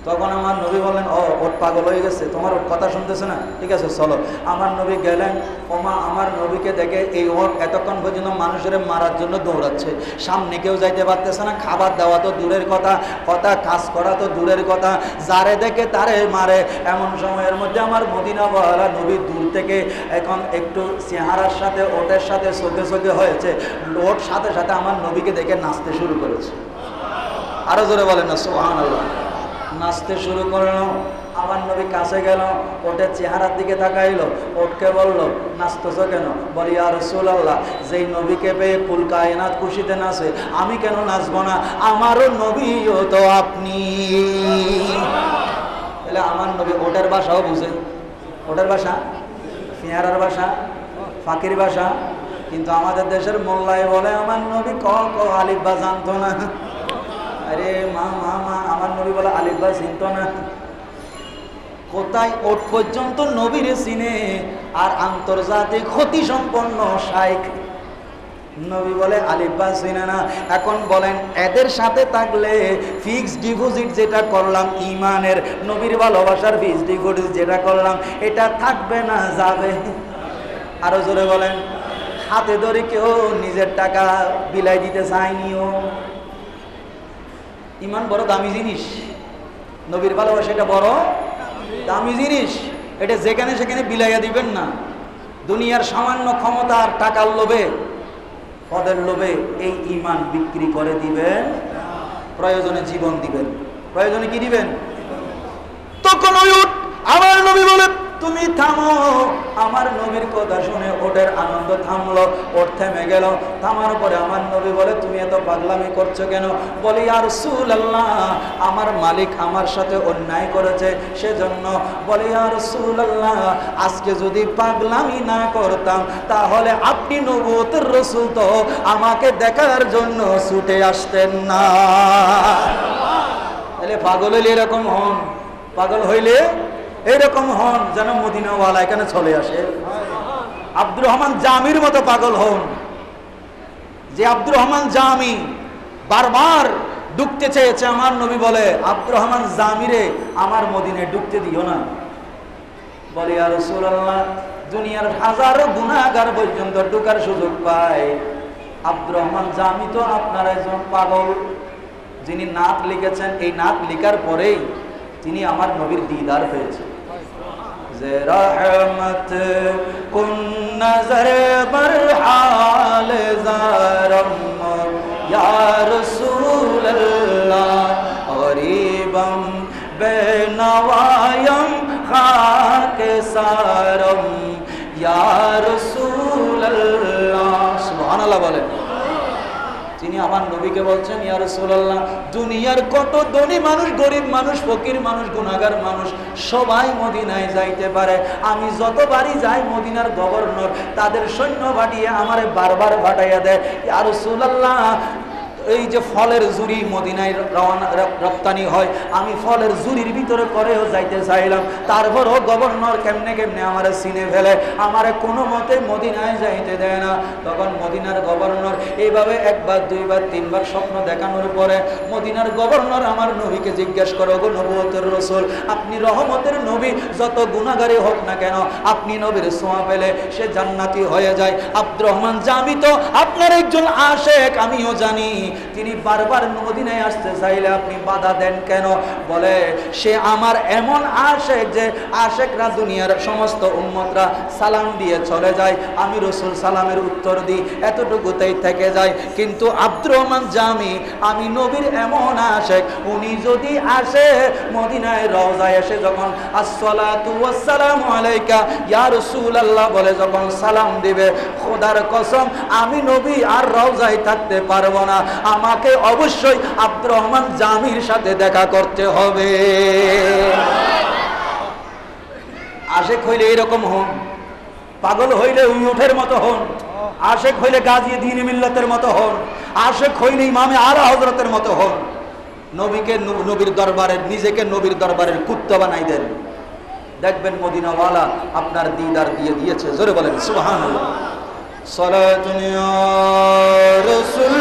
তখন আমার নবী বললেন, ও ওট পাগল হয়ে গেছে, তোমার ওর কথা শুনতেছে না, ঠিক আছে চলো। আমার নবী গেলেন। ওমা আমার নবীকে দেখে এই ওট এতক্ষণ পর্যন্ত মানুষের মারার জন্য দৌড়াচ্ছে, সামনে কেউ যাইতে পারতেছে না, খাবার দেওয়া তো দূরের কথা, কাজ করা তো দূরের কথা, যারে দেখে তারে মারে। এমন সময়ের মধ্যে আমার মদিনাওয়ালা নবী দূর থেকে এখন একটু চেহারার সাথে ওটের সাথে চোখে চোখে হয়েছে, ওট সাথে সাথে আমার নবীকে দেখে নাচতে শুরু করেছে। আরো জোরে বলেন না সুবহানাল্লাহ। নাচতে শুরু করলো। আমার নবী কাছে গেল, ওটের চেহারার দিকে তাকাইলো, ওটকে বলল নাচতেছ কেন? বলি ইয়া রাসূলুল্লাহ যেই নবীকে পেয়ে কুল কায়নাত খুশিতে নাচে, আমি কেন নাচবো না? আমারও নবীও তো আপনি। তাহলে আমার নবী ওটের ভাষাও বুঝে, ওটের ভাষা, পেয়ারার ভাষা, ফাঁকির ভাষা। কিন্তু আমাদের দেশের মোল্লায় বলে আমার নবী ক ক আলিফ বা জানতো না। আরে মা মা মা, আমার নবী বলে আলিফ বা চিনত না। কোথায় ওট পর্যন্ত নবীরে চিনে, আর আন্তর্জাতিক ক্ষতি সম্পন্ন শাইখ নবী বলে আলিফ বা চিনে না। এখন বলেন এদের সাথে থাকলে ফিক্সড ডিপোজিট যেটা করলাম ইমানের, নবীর ভালোবাসার ফিক্সড ডিপোজিট যেটা করলাম, এটা থাকবে না, যাবে। আরো জোরে বলেন। হাতে ধরে কেউ নিজের টাকা বিলাই দিতে চায়নিও। ইমান বড় দামি জিনিস, নবীর ভালোবাসা এটা বড় দামি জিনিস, এটা যেখানে সেখানে বিলাইয়া দিবেন না। দুনিয়ার সামান্য ক্ষমতা আর টাকার লোভে, পদের লোভে এই ইমান বিক্রি করে দিবেন, প্রয়োজনে জীবন দিবেন। প্রয়োজনে কি দিবেন? তখন ওই উট আমার নবী বলে তুমি থামো। আমার নবীর কথা শুনে ওটের আনন্দ থামলো, ওট থেমে গেল। থামার পরে আমার নবী বলে তুমি এত পাগলামি করছো কেন? বলি ইয়া রাসূলুল্লাহ আমার মালিক আমার সাথে অন্যায় করেছে, সেজন্য। বলি ইয়া রাসূলুল্লাহ আজকে যদি পাগলামি না করতাম তাহলে আপনি নবুয়তের রাসূল তো আমাকে দেখার জন্য ছুটে আসতেন না। তাহলে পাগল হইলে এরকম হন, পাগল হইলে এরকম হন যেন মদিনাওয়ালা এখানে চলে আসে। আব্দুর রহমান জামির মতো পাগল হন, যে আব্দুর রহমান জামি বারবার ডুবতে চেয়েছে। আমার নবী বলে আব্দুর রহমান জামিরে আমার মদিনায় ডুবতে দিও না। বলে ইয়া রাসূলুল্লাহ দুনিয়ার হাজারো গুনাহগার পর্যন্ত ঢোকার সুযোগ পায়, আব্দুর রহমান জামি তো আপনার একজন পাগল। যিনি নাত লিখেছেন, এই নাত লিখার পরেই তিনি আমার নবীর দিদার পেয়েছেন। যে রহমত কুন নজর বরহাল জারম ইয়া রাসূলুল্লাহ গরিবম বেনওয়ায়ম খাকে সারম ইয়া রাসূলুল্লাহ। সুবহানাল্লাহ বলেন। তিনি আমার নবীকে বলছেন ইয়া রাসূলুল্লাহ দুনিয়ার কত ধনী মানুষ, গরিব মানুষ, ফকির মানুষ, গুনাহগার মানুষ সবাই মদিনায় যাইতে পারে, আমি যতবারই যাই মদিনার গভর্নর তাদের সৈন্য পাঠিয়ে আমারে বারবার পাঠাইয়া দেয়। ইয়া রাসূলুল্লাহ এই যে ফলের জুরি মদিনায় রপ্তানি হয়, আমি ফলের জুরির ভিতরে করেও যাইতে চাইলাম, তারপরও গভর্নর কেমনে কেমনে আমারে চিনে ফেলে, আমারে কোনো মতে মদিনায় যাইতে দেয় না। তখন মদিনার গভর্নর এইভাবে একবার দুইবার তিনবার স্বপ্ন দেখানোর পরে মদিনার গভর্নর আমার নবীকে জিজ্ঞেস করো, গো নবুয়তের রাসূল আপনি রহমতের নবী, যত গুনাহগারী হোক না কেন আপনি নবীর ছোঁয়া পেলে সে জান্নাতি হয়ে যায়। আব্দুর রহমান জামি তো আপনার একজন আশেক, আমিও জানি। তিনি বারবার মদিনায় আসতে চাইলে আপনি বাধা দেন কেন? বলে সে আমার এমন আশেক যে আশেকরা দুনিয়ার সমস্ত উম্মতরা সালাম দিয়ে চলে যায়, আমি রাসূল সালামের উত্তর দিই, এতটুকুতেই থেকে যায়। কিন্তু আব্দুর রহমান জামি আমি নবীর এমন আশেক, উনি যদি আসে মদিনায় রওজায় এসে যখন আসসালাতু ওয়াসসালামু আলাইকা ইয়া রাসূলুল্লাহ বলে যখন সালাম দিবে, খোদার কসম আমি নবী আর রওজায় থাকতে পারবো না, আমাকে অবশ্যই আব্দুর রহমান জামির সাথে দেখা করতে হবে। আশেক হইলে এরকম হন, পাগল হইলে উঠের মতো হন, আশেক হইলে গাজী দ্বীন মিল্লাতের মতো হন, আশেক হইলে ইমামে আলা হযরতের মতো হন। নবীকে নবীর দরবারের নিজেকে নবীর দরবারের কুত্তা বানাই দেন, দেখবেন মদিনাওয়ালা আপনার দিদার দিয়ে দিয়েছে। জোরে বলেন সুবহানাল্লাহ। সালাতুন ইয়া রাসূল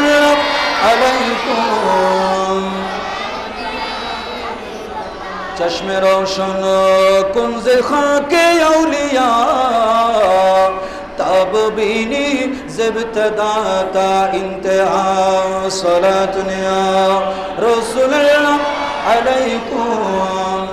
আলাইকুম চশমে রোশন কুনজে খাকে আউলিয়া तब बीनी ज़िब्तदा ता इंतहा सलातुन या रसूलल्लाह अलैकुम।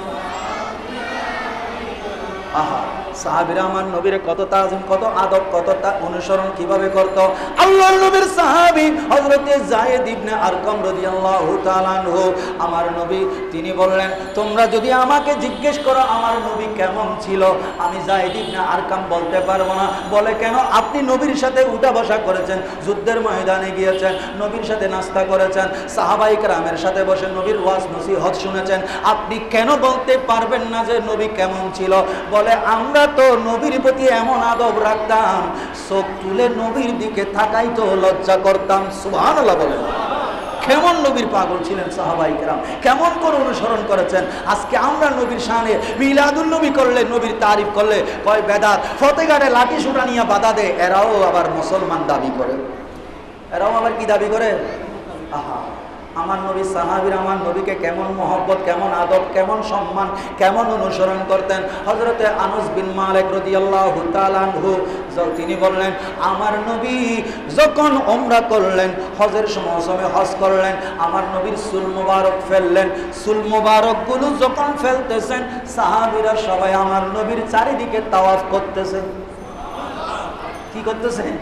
आहा সাহাবীরা আমার নবীর কত তাজিম, কত আদব, কত অনুসরণ কিভাবে করত। আল্লাহর নবীর সাহাবী হযরতে যায়েদ ইবনে আরকাম রাদিয়াল্লাহু তাআলা আনহু, আমার নবী তিনি বললেন, তোমরা যদি আমাকে জিজ্ঞেস করো আমার নবী কেমন ছিল, আমি যায়েদ ইবনে আরকাম বলতে পারবো না। বলে কেন? আপনি নবীর সাথে উঠা বসা করেছেন, যুদ্ধের ময়দানে গিয়েছেন, নবীর সাথে নাস্তা করেছেন, সাহাবায়ে কেরামের সাথে বসে নবীর ওয়াজ নসিহত শুনেছেন, আপনি কেন বলতে পারবেন না যে নবী কেমন ছিল? বলে আমরা তো নবীর প্রতি এমন আদব রাখতাম, চোখ তুলে নবীর দিকে তাকাই তো লজ্জা করতাম। সুবহানাল্লাহ বলেন। কেমন নবীর পাগল ছিলেন সাহাবায়ে কেরাম, কেমন করে অনুসরণ করেছেন। আজকে আমরা নবীর শানে মিলাদুন নবী করলে, নবীর তারিফ করলে কয় বেদাত, ফতেগাড়ে লাঠি সুটা নিয়ে বাধা দেয়। এরাও আবার মুসলমান দাবি করে, এরাও আবার কি দাবি করে? আহা, আমার নবী সাহাবীরা আমার নবীকে কেমন মহব্বত, কেমন আদব, কেমন সম্মান, কেমন অনুসরণ করতেন। হযরতে আনাস বিন মালিক রাদিয়াল্লাহু তাআলা আনহু তিনি বললেন, আমার নবী যখন উমরা করলেন, হজের মৌসুমে হজ করলেন, আমার নবীর চুল মুবারক ফেললেন। চুল মুবারকগুলো যখন ফেলতেছেন, সাহাবীরা সবাই আমার নবীর চারিদিকে তাওয়াফ করতেছেন। কি করতেছেন?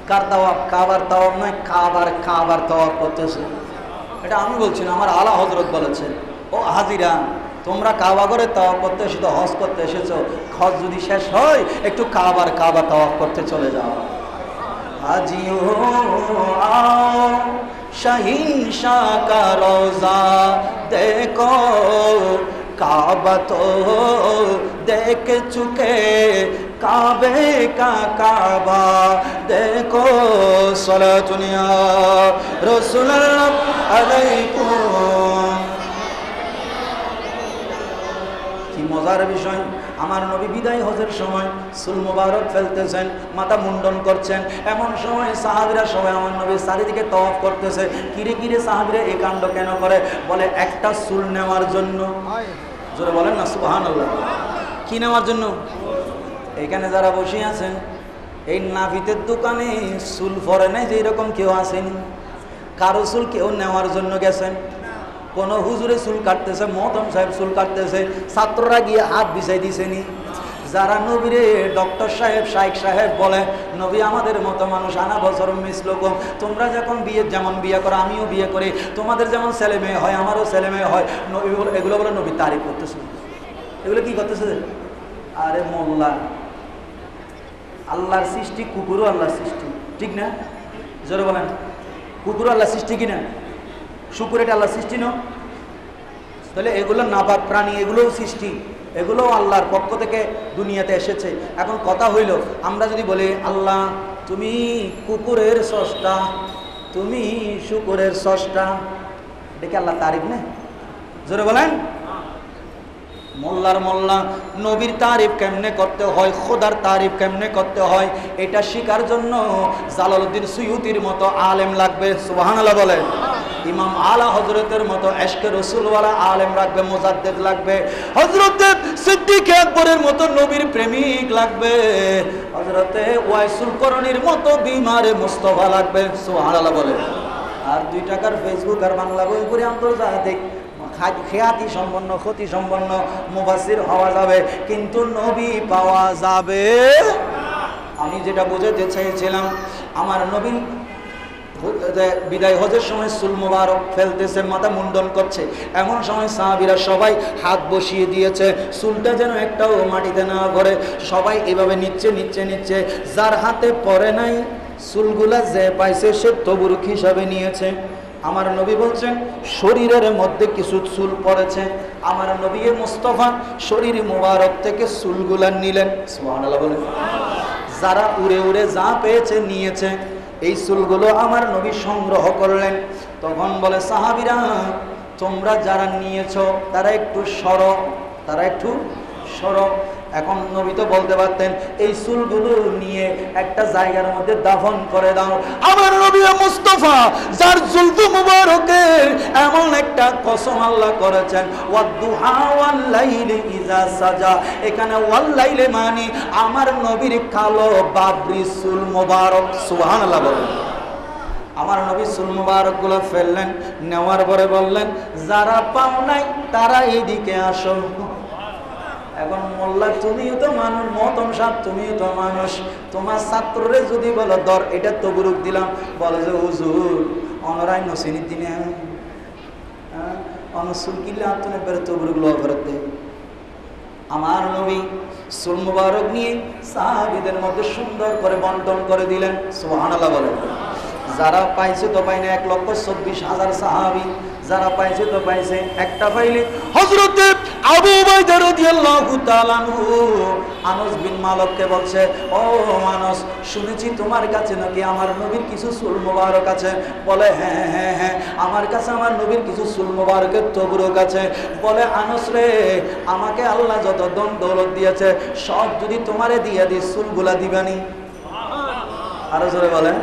কার তাওয়াফ? কাবার তাওয়াফ নয়, কাবার তাওয়াফ করতেছে। এটা আমি বলছি না, আমার আলা হযরত বলেছেন, ও হাজিরা তোমরা কাবা করে তাওয়াফ করতে এসেছো, হজ করতে এসেছো, হজ যদি শেষ হয় একটু কাবা তাওয়াফ করতে চলে যাও। হাজিও আও শাহিন শাহ কা রওজা দেখো, কাবা তো দেখ চুকে কাবে কা কাবা দেখো। সালাতুন ইয়া রাসূলুল্লাহ আলাইকুম। কি মজার বিষয়, আমার নবী বিদায় হজের সময় চুল মুবারক ফেলতেছেন, মাথা মুন্ডন করছেন, এমন সময় সাহাবীরা সবাই আমার নবীর চারিদিকে তাওয়াফ করতেছে। কিরে কিরে সাহাবীরা এই কাণ্ড কেন করে? বলে একটা চুল নেওয়ার জন্য। জোরে বলেন না সুবহানাল্লাহ। কি নেওয়ার জন্য? এখানে যারা বসে আছেন, এই নাফিতের দোকানে চুল পরে নাই যে এরকম কেউ আসেনি? কারো চুল কেউ নেওয়ার জন্য গেছেন? কোন হুজুরে চুল কাটতেছে, মহতম সাহেব চুল কাটতেছে, ছাত্ররা গিয়ে হাত বিছাই দিছেনি? যারা নবীরে ডক্টর সাহেব, শাইখ সাহেব বলে, নবী আমাদের মতো মানুষ, আনা বছর মিসলুকুম, তোমরা যখন যেমন বিয়ে করো আমিও বিয়ে করি, তোমাদের যেমন ছেলে মেয়ে হয় আমারও ছেলে মেয়ে হয়, নবী এগুলো বলে নবী তারিফ করতেছে। এগুলো কি করতেছে? আরে মোল্লা, আল্লাহর সৃষ্টি, কুকুরও আল্লাহর সৃষ্টি, ঠিক না? জোরে বলেন, কুকুরও আল্লাহর সৃষ্টি কিনা? শুকুর এটা আল্লাহর সৃষ্টি না? তাহলে এগুলো নাপাক প্রাণী, এগুলোও সৃষ্টি, এগুলোও আল্লাহর পক্ষ থেকে দুনিয়াতে এসেছে। এখন কথা হইল, আমরা যদি বলি আল্লাহ তুমি কুকুরের স্রষ্টা, তুমি শুকুরের স্রষ্টা, দেখে আল্লাহ তারিফ নেই? জোরে বলেন। মোল্লার মোল্লা নবীর তারিফ কেমনে করতে হয়, খোদার তারিফ কেমনে করতে হয়, এটা শিকার জন্য জালালউদ্দিন সুয়ুতির মতো আলেম লাগবে। সুবহানাল্লাহ বলেন। ইমাম আলা হযরতের মতো ইশকে রাসূলওয়ালা আলেম লাগবে, মুজাদ্দিদ লাগবে, হযরতে সিদ্দিক আকবরের মতো নবীর প্রেমিক লাগবে, হযরতে ওয়াইসুল করণীর মতো বিমারে মুস্তাফা লাগবে। সুবহানাল্লাহ বলেন। আর 2 টাকার ফেসবুক আর বাংলা বই পড়ে আন্তর্জাতিক খ্যাতি সম্পন্ন, ক্ষতি সম্পন্ন মুফাসসির হওয়া যাবে, কিন্তু নবী পাওয়া যাবে। আমি যেটা বোঝাতে চাইছিলাম, আমার নবী বিদায় হজের সময় চুল মুবারক ফেলতেছে, মাথা মুন্ডন করছে, এমন সময় সাহাবীরা সবাই হাত বসিয়ে দিয়েছে, চুলটা যেন একটাও মাটিতে না পড়ে, সবাই এভাবে নিচ্ছে। যার হাতে পড়ে নাই চুলগুলা যে পাইছে সে তবরুক হিসাবে নিয়েছে। আমার নবী বলছেন শরীরের মধ্যে কিছু চুল পড়েছে, আমার নবী মুস্তাফা শরীর মুবারক থেকে চুলগুলা নিলেন। সুবহানাল্লাহ বলেন। যারা উড়ে উড়ে যা পেয়েছে নিয়েছে। এই চুলগুলো আমার নবী সংগ্রহ করলেন। তখন বলে সাহাবীরা, তোমরা যারা নিয়েছো তারা একটু সরো, তারা একটু সরো। এখন নবী তো বলতে পারতেন এই চুলগুলো নিয়ে একটা জায়গার মধ্যে দাফন করে দাও। আমার নবী মুস্তাফা যার জুলফু মুবারকের এমন একটা কসম আল্লাহ করেছেন, ওয়াদুহা ওয়াল লাইলি ইজা সাজা। এখানে ওয়াল লাইলি মানে আমার নবীর কালো বাবরি চুল মুবারক। সুবহানাল্লাহ বলেন। আমার নবী চুল মুবারক গুলো ফেললেন, নেওয়ার পরে বললেন যারা পাও নাই তারা এইদিকে আসো। এখন মোল্লা তুমিও তো মানুষ, মহতম সাহেব তুমিও তো মানুষ, তোমার ছাত্ররে যদি বলো দর এটা তবরুক দিলাম, বলে যে হুজুর অনরাই নসিনীর দিনে অনসুল কিনলে আপনি বের তবরুক লো ফেরত। আমার নবী চুল মুবারক নিয়ে সাহাবীদের মধ্যে সুন্দর করে বন্টন করে দিলেন। সুবহানাল্লাহ বলেন। যারা পাইছে তো পাইনি 1,24,000 সাহাবী, যারা পাইছে তো পাইছে। একটা পাইলে হযরত আবু উবাইদা রাদিয়াল্লাহু তাআলা আনহু আনাস বিন মালিককে বলছে, ও আনাস, শুনেছি তোমার কাছে নাকি আমার নবীর কিছু চুল মোবারক আছে। বলে হ্যাঁ হ্যাঁ হ্যাঁ, আমার কাছে আমার নবীর কিছু চুল মোবারকের তবরুক আছে। বলে আনাস রে, আমাকে আল্লাহ যত ধন দৌলত দিয়েছে সব যদি তোমারে দিয়ে দিই চুলগুলা দিবানি? আরো জোরে বলেন।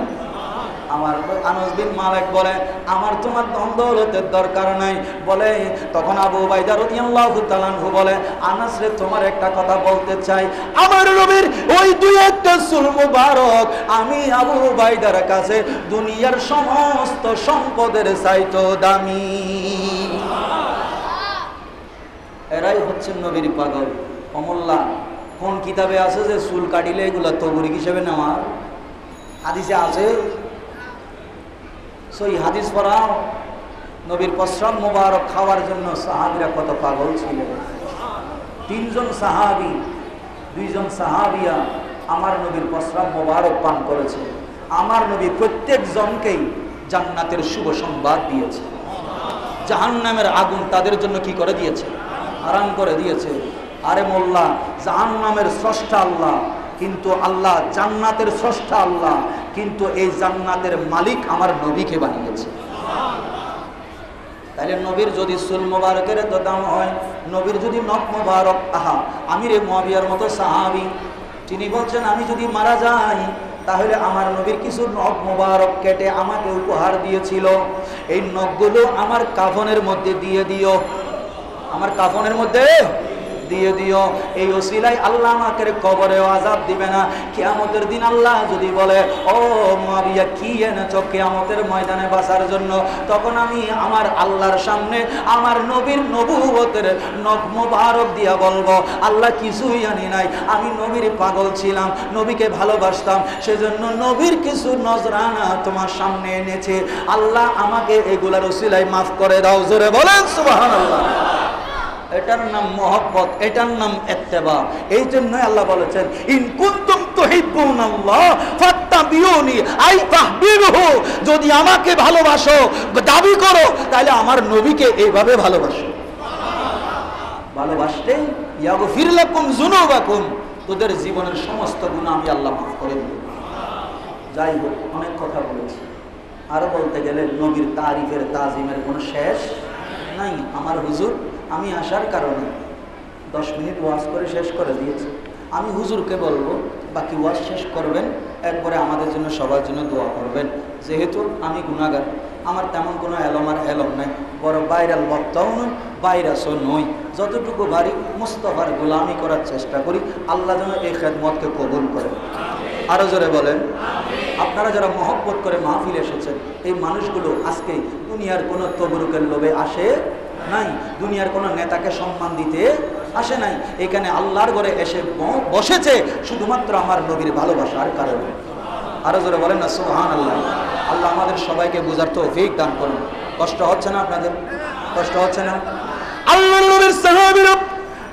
আমার আনাস বিন মালিক বলে আমার তোমার ধন দৌলতের দরকার নাই। বলে তখন আবু উবাইদা রাদিয়াল্লাহু তাআলা আনহু বলে, আনাস রে তোমার একটা কথা বলতে চাই, আমার নবীর ওই দুই একটা চুল মুবারক আমি আবু উবাইদার কাছে দুনিয়ার সমস্ত সম্পদের চাইতো দামি। এরাই হচ্ছে নবীর পাগল। অমল্লা কোন কিতাবে আছে যে চুল কাটিলে এগুলা তবরুক হিসেবে নেওয়া? হাদিসে আছে? সই হাদিস পড়াও। নবীর পশ্রম মুবারক খাওয়ার জন্য সাহাবীরা কত পাগল ছিল। 3 জন সাহাবী, 2 জন সাহাবিয়া আমার নবীর পশ্রম মুবারক পান করেছে। আমার নবী প্রত্যেক জনকেই জান্নাতের শুভ সংবাদ দিয়েছে। জাহান্নামের আগুন তাদের জন্য কি করে দিয়েছে? আরাম করে দিয়েছে। আরে মোল্লা, জাহান্নামের স্রষ্টা আল্লাহ, কিন্তু আল্লাহ জান্নাতের স্রষ্টা আল্লাহ, কিন্তু এই জান্নাতের মালিক আমার নবীকে বানিয়েছে। তাহলে নবীর যদি চুল মোবারকের এত দাম হয়, নবীর যদি নখ মোবারক, আহা আমিরে মুআবিয়ার মতো সাহাবী, তিনি বলছেন আমি যদি মারা যাই তাহলে আমার নবীর কিছু নখ মোবারক কেটে আমাকে উপহার দিয়েছিল, এই নখগুলো আমার কাফনের মধ্যে দিয়ে দিও, আমার কাফনের মধ্যে দিয়ে দিও। এই ওসিলাই আল্লাহ আমাকে কবরেও আযাব দিবে না। কিয়ামতের দিন আল্লাহ যদি বলে, ও মুআবিয়া কি এনেছো কিয়ামতের ময়দানে বাঁচার জন্য, তখন আমি আমার আল্লাহর সামনে আমার নবীর নবুয়তের নখ মোবারক দিয়া বলবো, আল্লাহ কিছুই আনি নাই, আমি নবীর পাগল ছিলাম, নবীকে ভালোবাসতাম, সেজন্য নবীর কিছু নজরানা তোমার সামনে এনেছে, আল্লাহ আমাকে এগুলার ওসিলাই মাফ করে দাও। জোরে বলেন সুবহানাল্লাহ। এটার নাম মহব্বত, এটার নাম ইত্তেবা। এই জন্য আল্লাহ বলেছেন, ইন কুনতুম তুহিব্বুনাল্লাহ ফাত্তাবিউনি আই তাহবিবহু, যদি আমাকে ভালোবাসো দাবি করো তাহলে আমার নবীকে এইভাবে ভালোবাসো। ভালোবাসতে ইয়াগফির লাকুম যুনুবাকুম, তোদের জীবনের সমস্ত গুনাহ আমি আল্লাহ মাফ করে দেব। যাই হোক, অনেক কথা বলেছি, আরো বলতে গেলে নবীর তারিফের তাজিমের কোনো শেষ নাই। আমার হুজুর আমি আসার কারণে 10 মিনিট ওয়াজ করে শেষ করে দিয়েছি। আমি হুজুরকে বলবো বাকি ওয়াজ শেষ করবেন, এরপরে আমাদের জন্য সবার জন্য দোয়া করবেন। যেহেতু আমি গুনাহগার, আমার তেমন কোনো এলম নাই, বড় বাইরাল বক্তাও নই, বাইরাসও নই, যতটুকু বাড়ি মুস্তাফার গোলামি করার চেষ্টা করি। আল্লাহ যেন এই খেদমতকে কবুল করেন। আরো জোরে বলেন। আপনারা যারা মহব্বত করে মাহফিল এসেছেন, এই মানুষগুলো আজকে দুনিয়ার কোনো তবরুকের লোভে আসে নাই, দুনিয়ার কোনো নেতাকে সম্মান দিতে আসে নাই, এখানে আল্লাহর ঘরে এসে বসেছে শুধুমাত্র আমার নবীর ভালোবাসার কারণে। আরো জোরে বলেন না সুবহানাল্লাহ। আল্লাহ আমাদের সবাইকে বুঝার তৌফিক দান করুন। কষ্ট হচ্ছে না আপনাদের? কষ্ট হচ্ছে না? আল্লাহর নবীর সাহাবীরা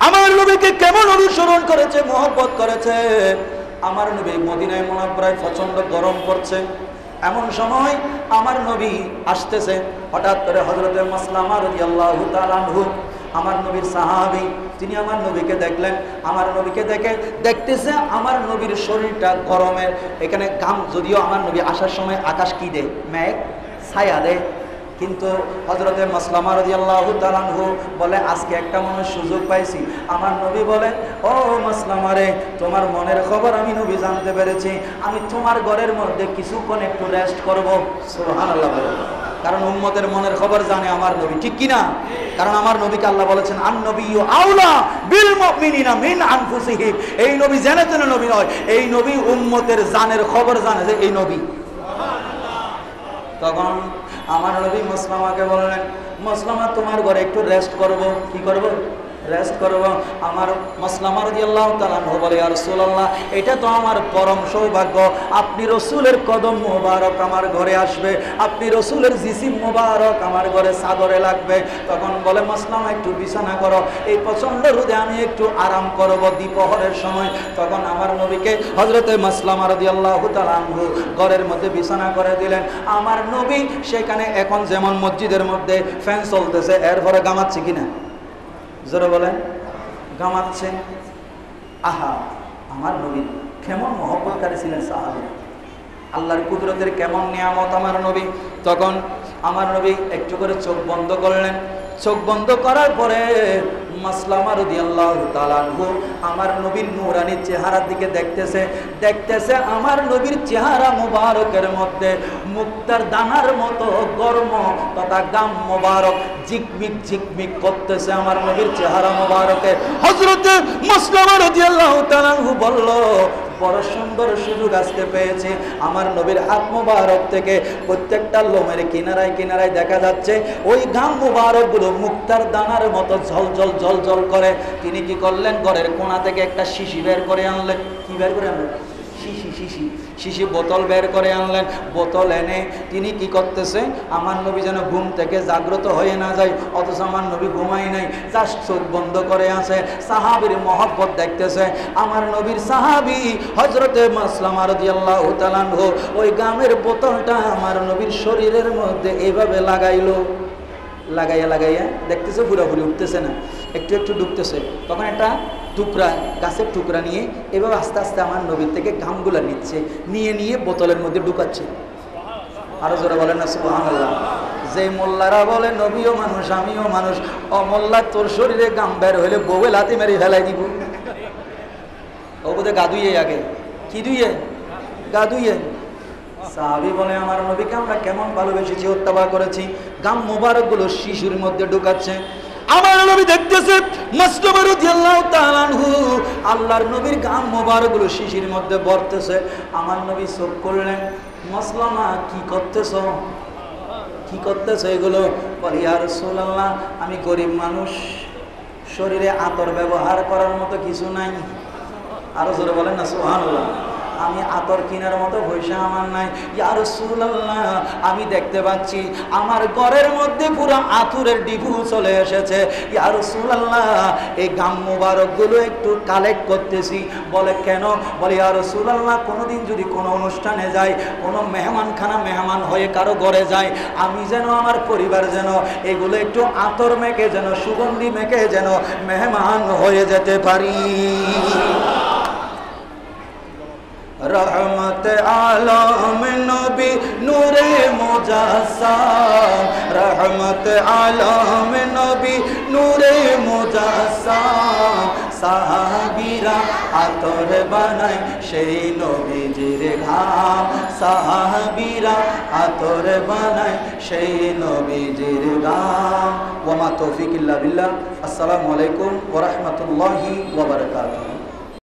আমার নবীকে কেমন অনুসরণ করেছে, মহব্বত করেছে। আমার নবী মদিনায় মুনাওয়ারায় প্রচন্ড গরম পড়ছে, এমন সময় আমার নবী আসতেছে, হঠাৎ করে হযরতে মাসলামা রাদিয়াল্লাহু তাআলা আনহু আমার নবীর সাহাবী, তিনি আমার নবীকে দেখলেন। আমার নবীকে দেখতেছে আমার নবীর শরীরটা গরমের, এখানে ঘাম, যদিও আমার নবী আসার সময় আকাশ কি দেয়, মেঘ ছায়া দেয়, কিন্তু হযরতে মাসলামা রাদিয়াল্লাহু তাআলা আনহু বলে আজকে একটা মনের সুযোগ পাইছি। আমার নবী বলে, ও মাসলামা রে, তোমার মনের খবর আমি নবী জানতে পেরেছি, আমি তোমার ঘরের মধ্যে কিছুক্ষণ একটু রেস্ট করব। সুবহানাল্লাহ। কারণ উম্মতের মনের খবর জানে আমার নবী, ঠিক কিনা? কারণ আমার নবীকে আল্লাহ বলেছেন আন নবিয়্যু আউলা বিল মুমিনিনা মিন আনফুসিহিম। এই নবী জেনে জেনে নবী নয়, এই নবী উম্মতের জানের খবর জানে যে এই নবী। তখন আমার নবী মাসলামাকে বললেন, মাসলামা তোমার ঘরে একটু রেস্ট করব। কি করব? রেস্ট করব। আমার মাসলামা রাদিয়াল্লাহু তাআলা বলে, ইয়া রাসূলুল্লাহ, এটা তো আমার পরম সৌভাগ্য, আপনি রসুলের কদম মোবারক আমার ঘরে আসবে, আপনি রসুলের জিসিম মোবারক আমার ঘরে চাদরে লাগবে। তখন বলে, মাসলামা একটু বিছানা করো, এই প্রচন্ড রোদে আমি একটু আরাম করব দ্বিপ্রহরের সময়। তখন আমার নবীকে হযরতে মাসলামা রাদিয়াল্লাহু তাআলা আনহু ঘরের মধ্যে বিছানা করে দিলেন। আমার নবী সেখানে এখন যেমন মসজিদের মধ্যে ফ্যান চলতেছে, এরপরে গামাচ্ছে কিনা, জোরে বলেন, গামাচ্ছে। আহা, আমার নবী কেমন মহব্বতকারী ছিলেন সাহাবী, আল্লাহর কুদরতের কেমন নিয়ামত আমার নবী। তখন আমার নবী একটু করে চোখ বন্ধ করলেন। চোখ বন্ধ করার পরে মাসলামা রাদিয়াল্লাহু তাআলা আনহু আমার নবীর নূরানী চেহারার দিকে দেখতেছে আমার নবীর চেহারা মুবারকের মধ্যে মুক্তার দানার মতো গরম তথা গাম মুবারক ঝিকমিক করতেছে আমার নবীর চেহারা মুবারকে। হযরতে মাসলামা রাদিয়াল্লাহু তাআলা আনহু বলল, বড় সুন্দর সুযোগ আজকে পেয়েছে। আমার নবীর হাত মুবারক থেকে প্রত্যেকটা লোমের কিনারায় কিনারায় দেখা যাচ্ছে ওই গাম মুবারক গুলো মুক্তার দানার মতো ঝলঝল করে। তিনি কি করলেন, ঘরের কোণা থেকে একটা শিশি বের করে আনলেন। কি বের করে আনলেন? শিশি বোতল বের করে আনলেন। বোতল এনে তিনি কি করতেছে, আমার নবী যেন ঘুম থেকে জাগ্রত হয়ে না যায়, অথচ আমার নবী ঘুমাই নাই, জাস্ট চোখ বন্ধ করে আছে, সাহাবীর মহব্বত দেখতেছে। আমার নবীর সাহাবী হযরতে মাসলামা রাদিয়াল্লাহু তাআলা আনহু ওই গামের বোতলটা আমার নবীর শরীরের মধ্যে এইভাবে লাগাইয়া দেখতেছে পুরোপুরি উঠতেছে না, একটু ডুবতেছে। তখন একটা টুকরা, গাছের টুকরা নিয়ে এভাবে আস্তে আস্তে আমার নবীর থেকে ঘামগুলা নিয়ে বোতলের মধ্যে ঢুকাচ্ছে। আরো জোরে বলেন না সুবহানাল্লাহ। যে মোল্লারা বলে নবীও মানুষ আমিও মানুষ, ও মোল্লা তোর শরীরে গাম বের হইলে বউয়ে লাথি মেরে ফেলাই দিব। ও বোধে গা ধুইয়ে আগে, কি ধুইয়ে? গা ধুইয়ে। সাহাবী বলে, আমার নবীকে আমরা কেমন ভালোবেসেছি, হত্যা করেছি, গাম মোবারক গুলো শিশুর মধ্যে ঢুকাচ্ছে। আমার নবী দেখতেছে মাসলামা রাদিয়াল্লাহু তাআলা আনহু আল্লাহর নবীর গাম মোবারক গুলো শিশির মধ্যে ভরতেছে। আমার নবী চোখ করলেন, মাসলামা কি করতেছো এগুলো? বলে, ইয়া রাসূলুল্লাহ, আমি গরিব মানুষ, শরীরে আতর ব্যবহার করার মতো কিছু নাই। আরো জোরে বলেন না সুবহানাল্লাহ। আমি আতর কিনার মতো পয়সা আমার নাই। ইয়া রাসূলুল্লাহ, আমি দেখতে পাচ্ছি আমার ঘরের মধ্যে পুরো আতরের ডিবু চলে এসেছে। ইয়া রাসূলুল্লাহ, এই গাম মুবারক গুলো একটু কালেক্ট করতেছি। বলে, কেন? বলে, ইয়া রাসূলুল্লাহ, কোনোদিন যদি কোনো অনুষ্ঠানে যাই, কোনো মেহমান হয়ে কারো ঘরে যাই, আমি যেন, আমার পরিবার যেন এগুলো একটু আতর মেখে, যেন সুগন্ধি মেখে, যেন মেহমান হয়ে যেতে পারি। रहमत आलम नबी नूरे मुजस्सम, रहमत आलम नबी नूरे मुजस्सम, সাহাবীরা আতর বানায় সেই নবীজির ঘাম, সাহাবীরা আতর বানায় সেই নবীজির ঘাম। ওয়া মা তৌফিক ইল্লা বিল্লাহ। আসসালামু আলাইকুম ওয়া রাহমাতুল্লাহি ওয়া বারাকাতুহু।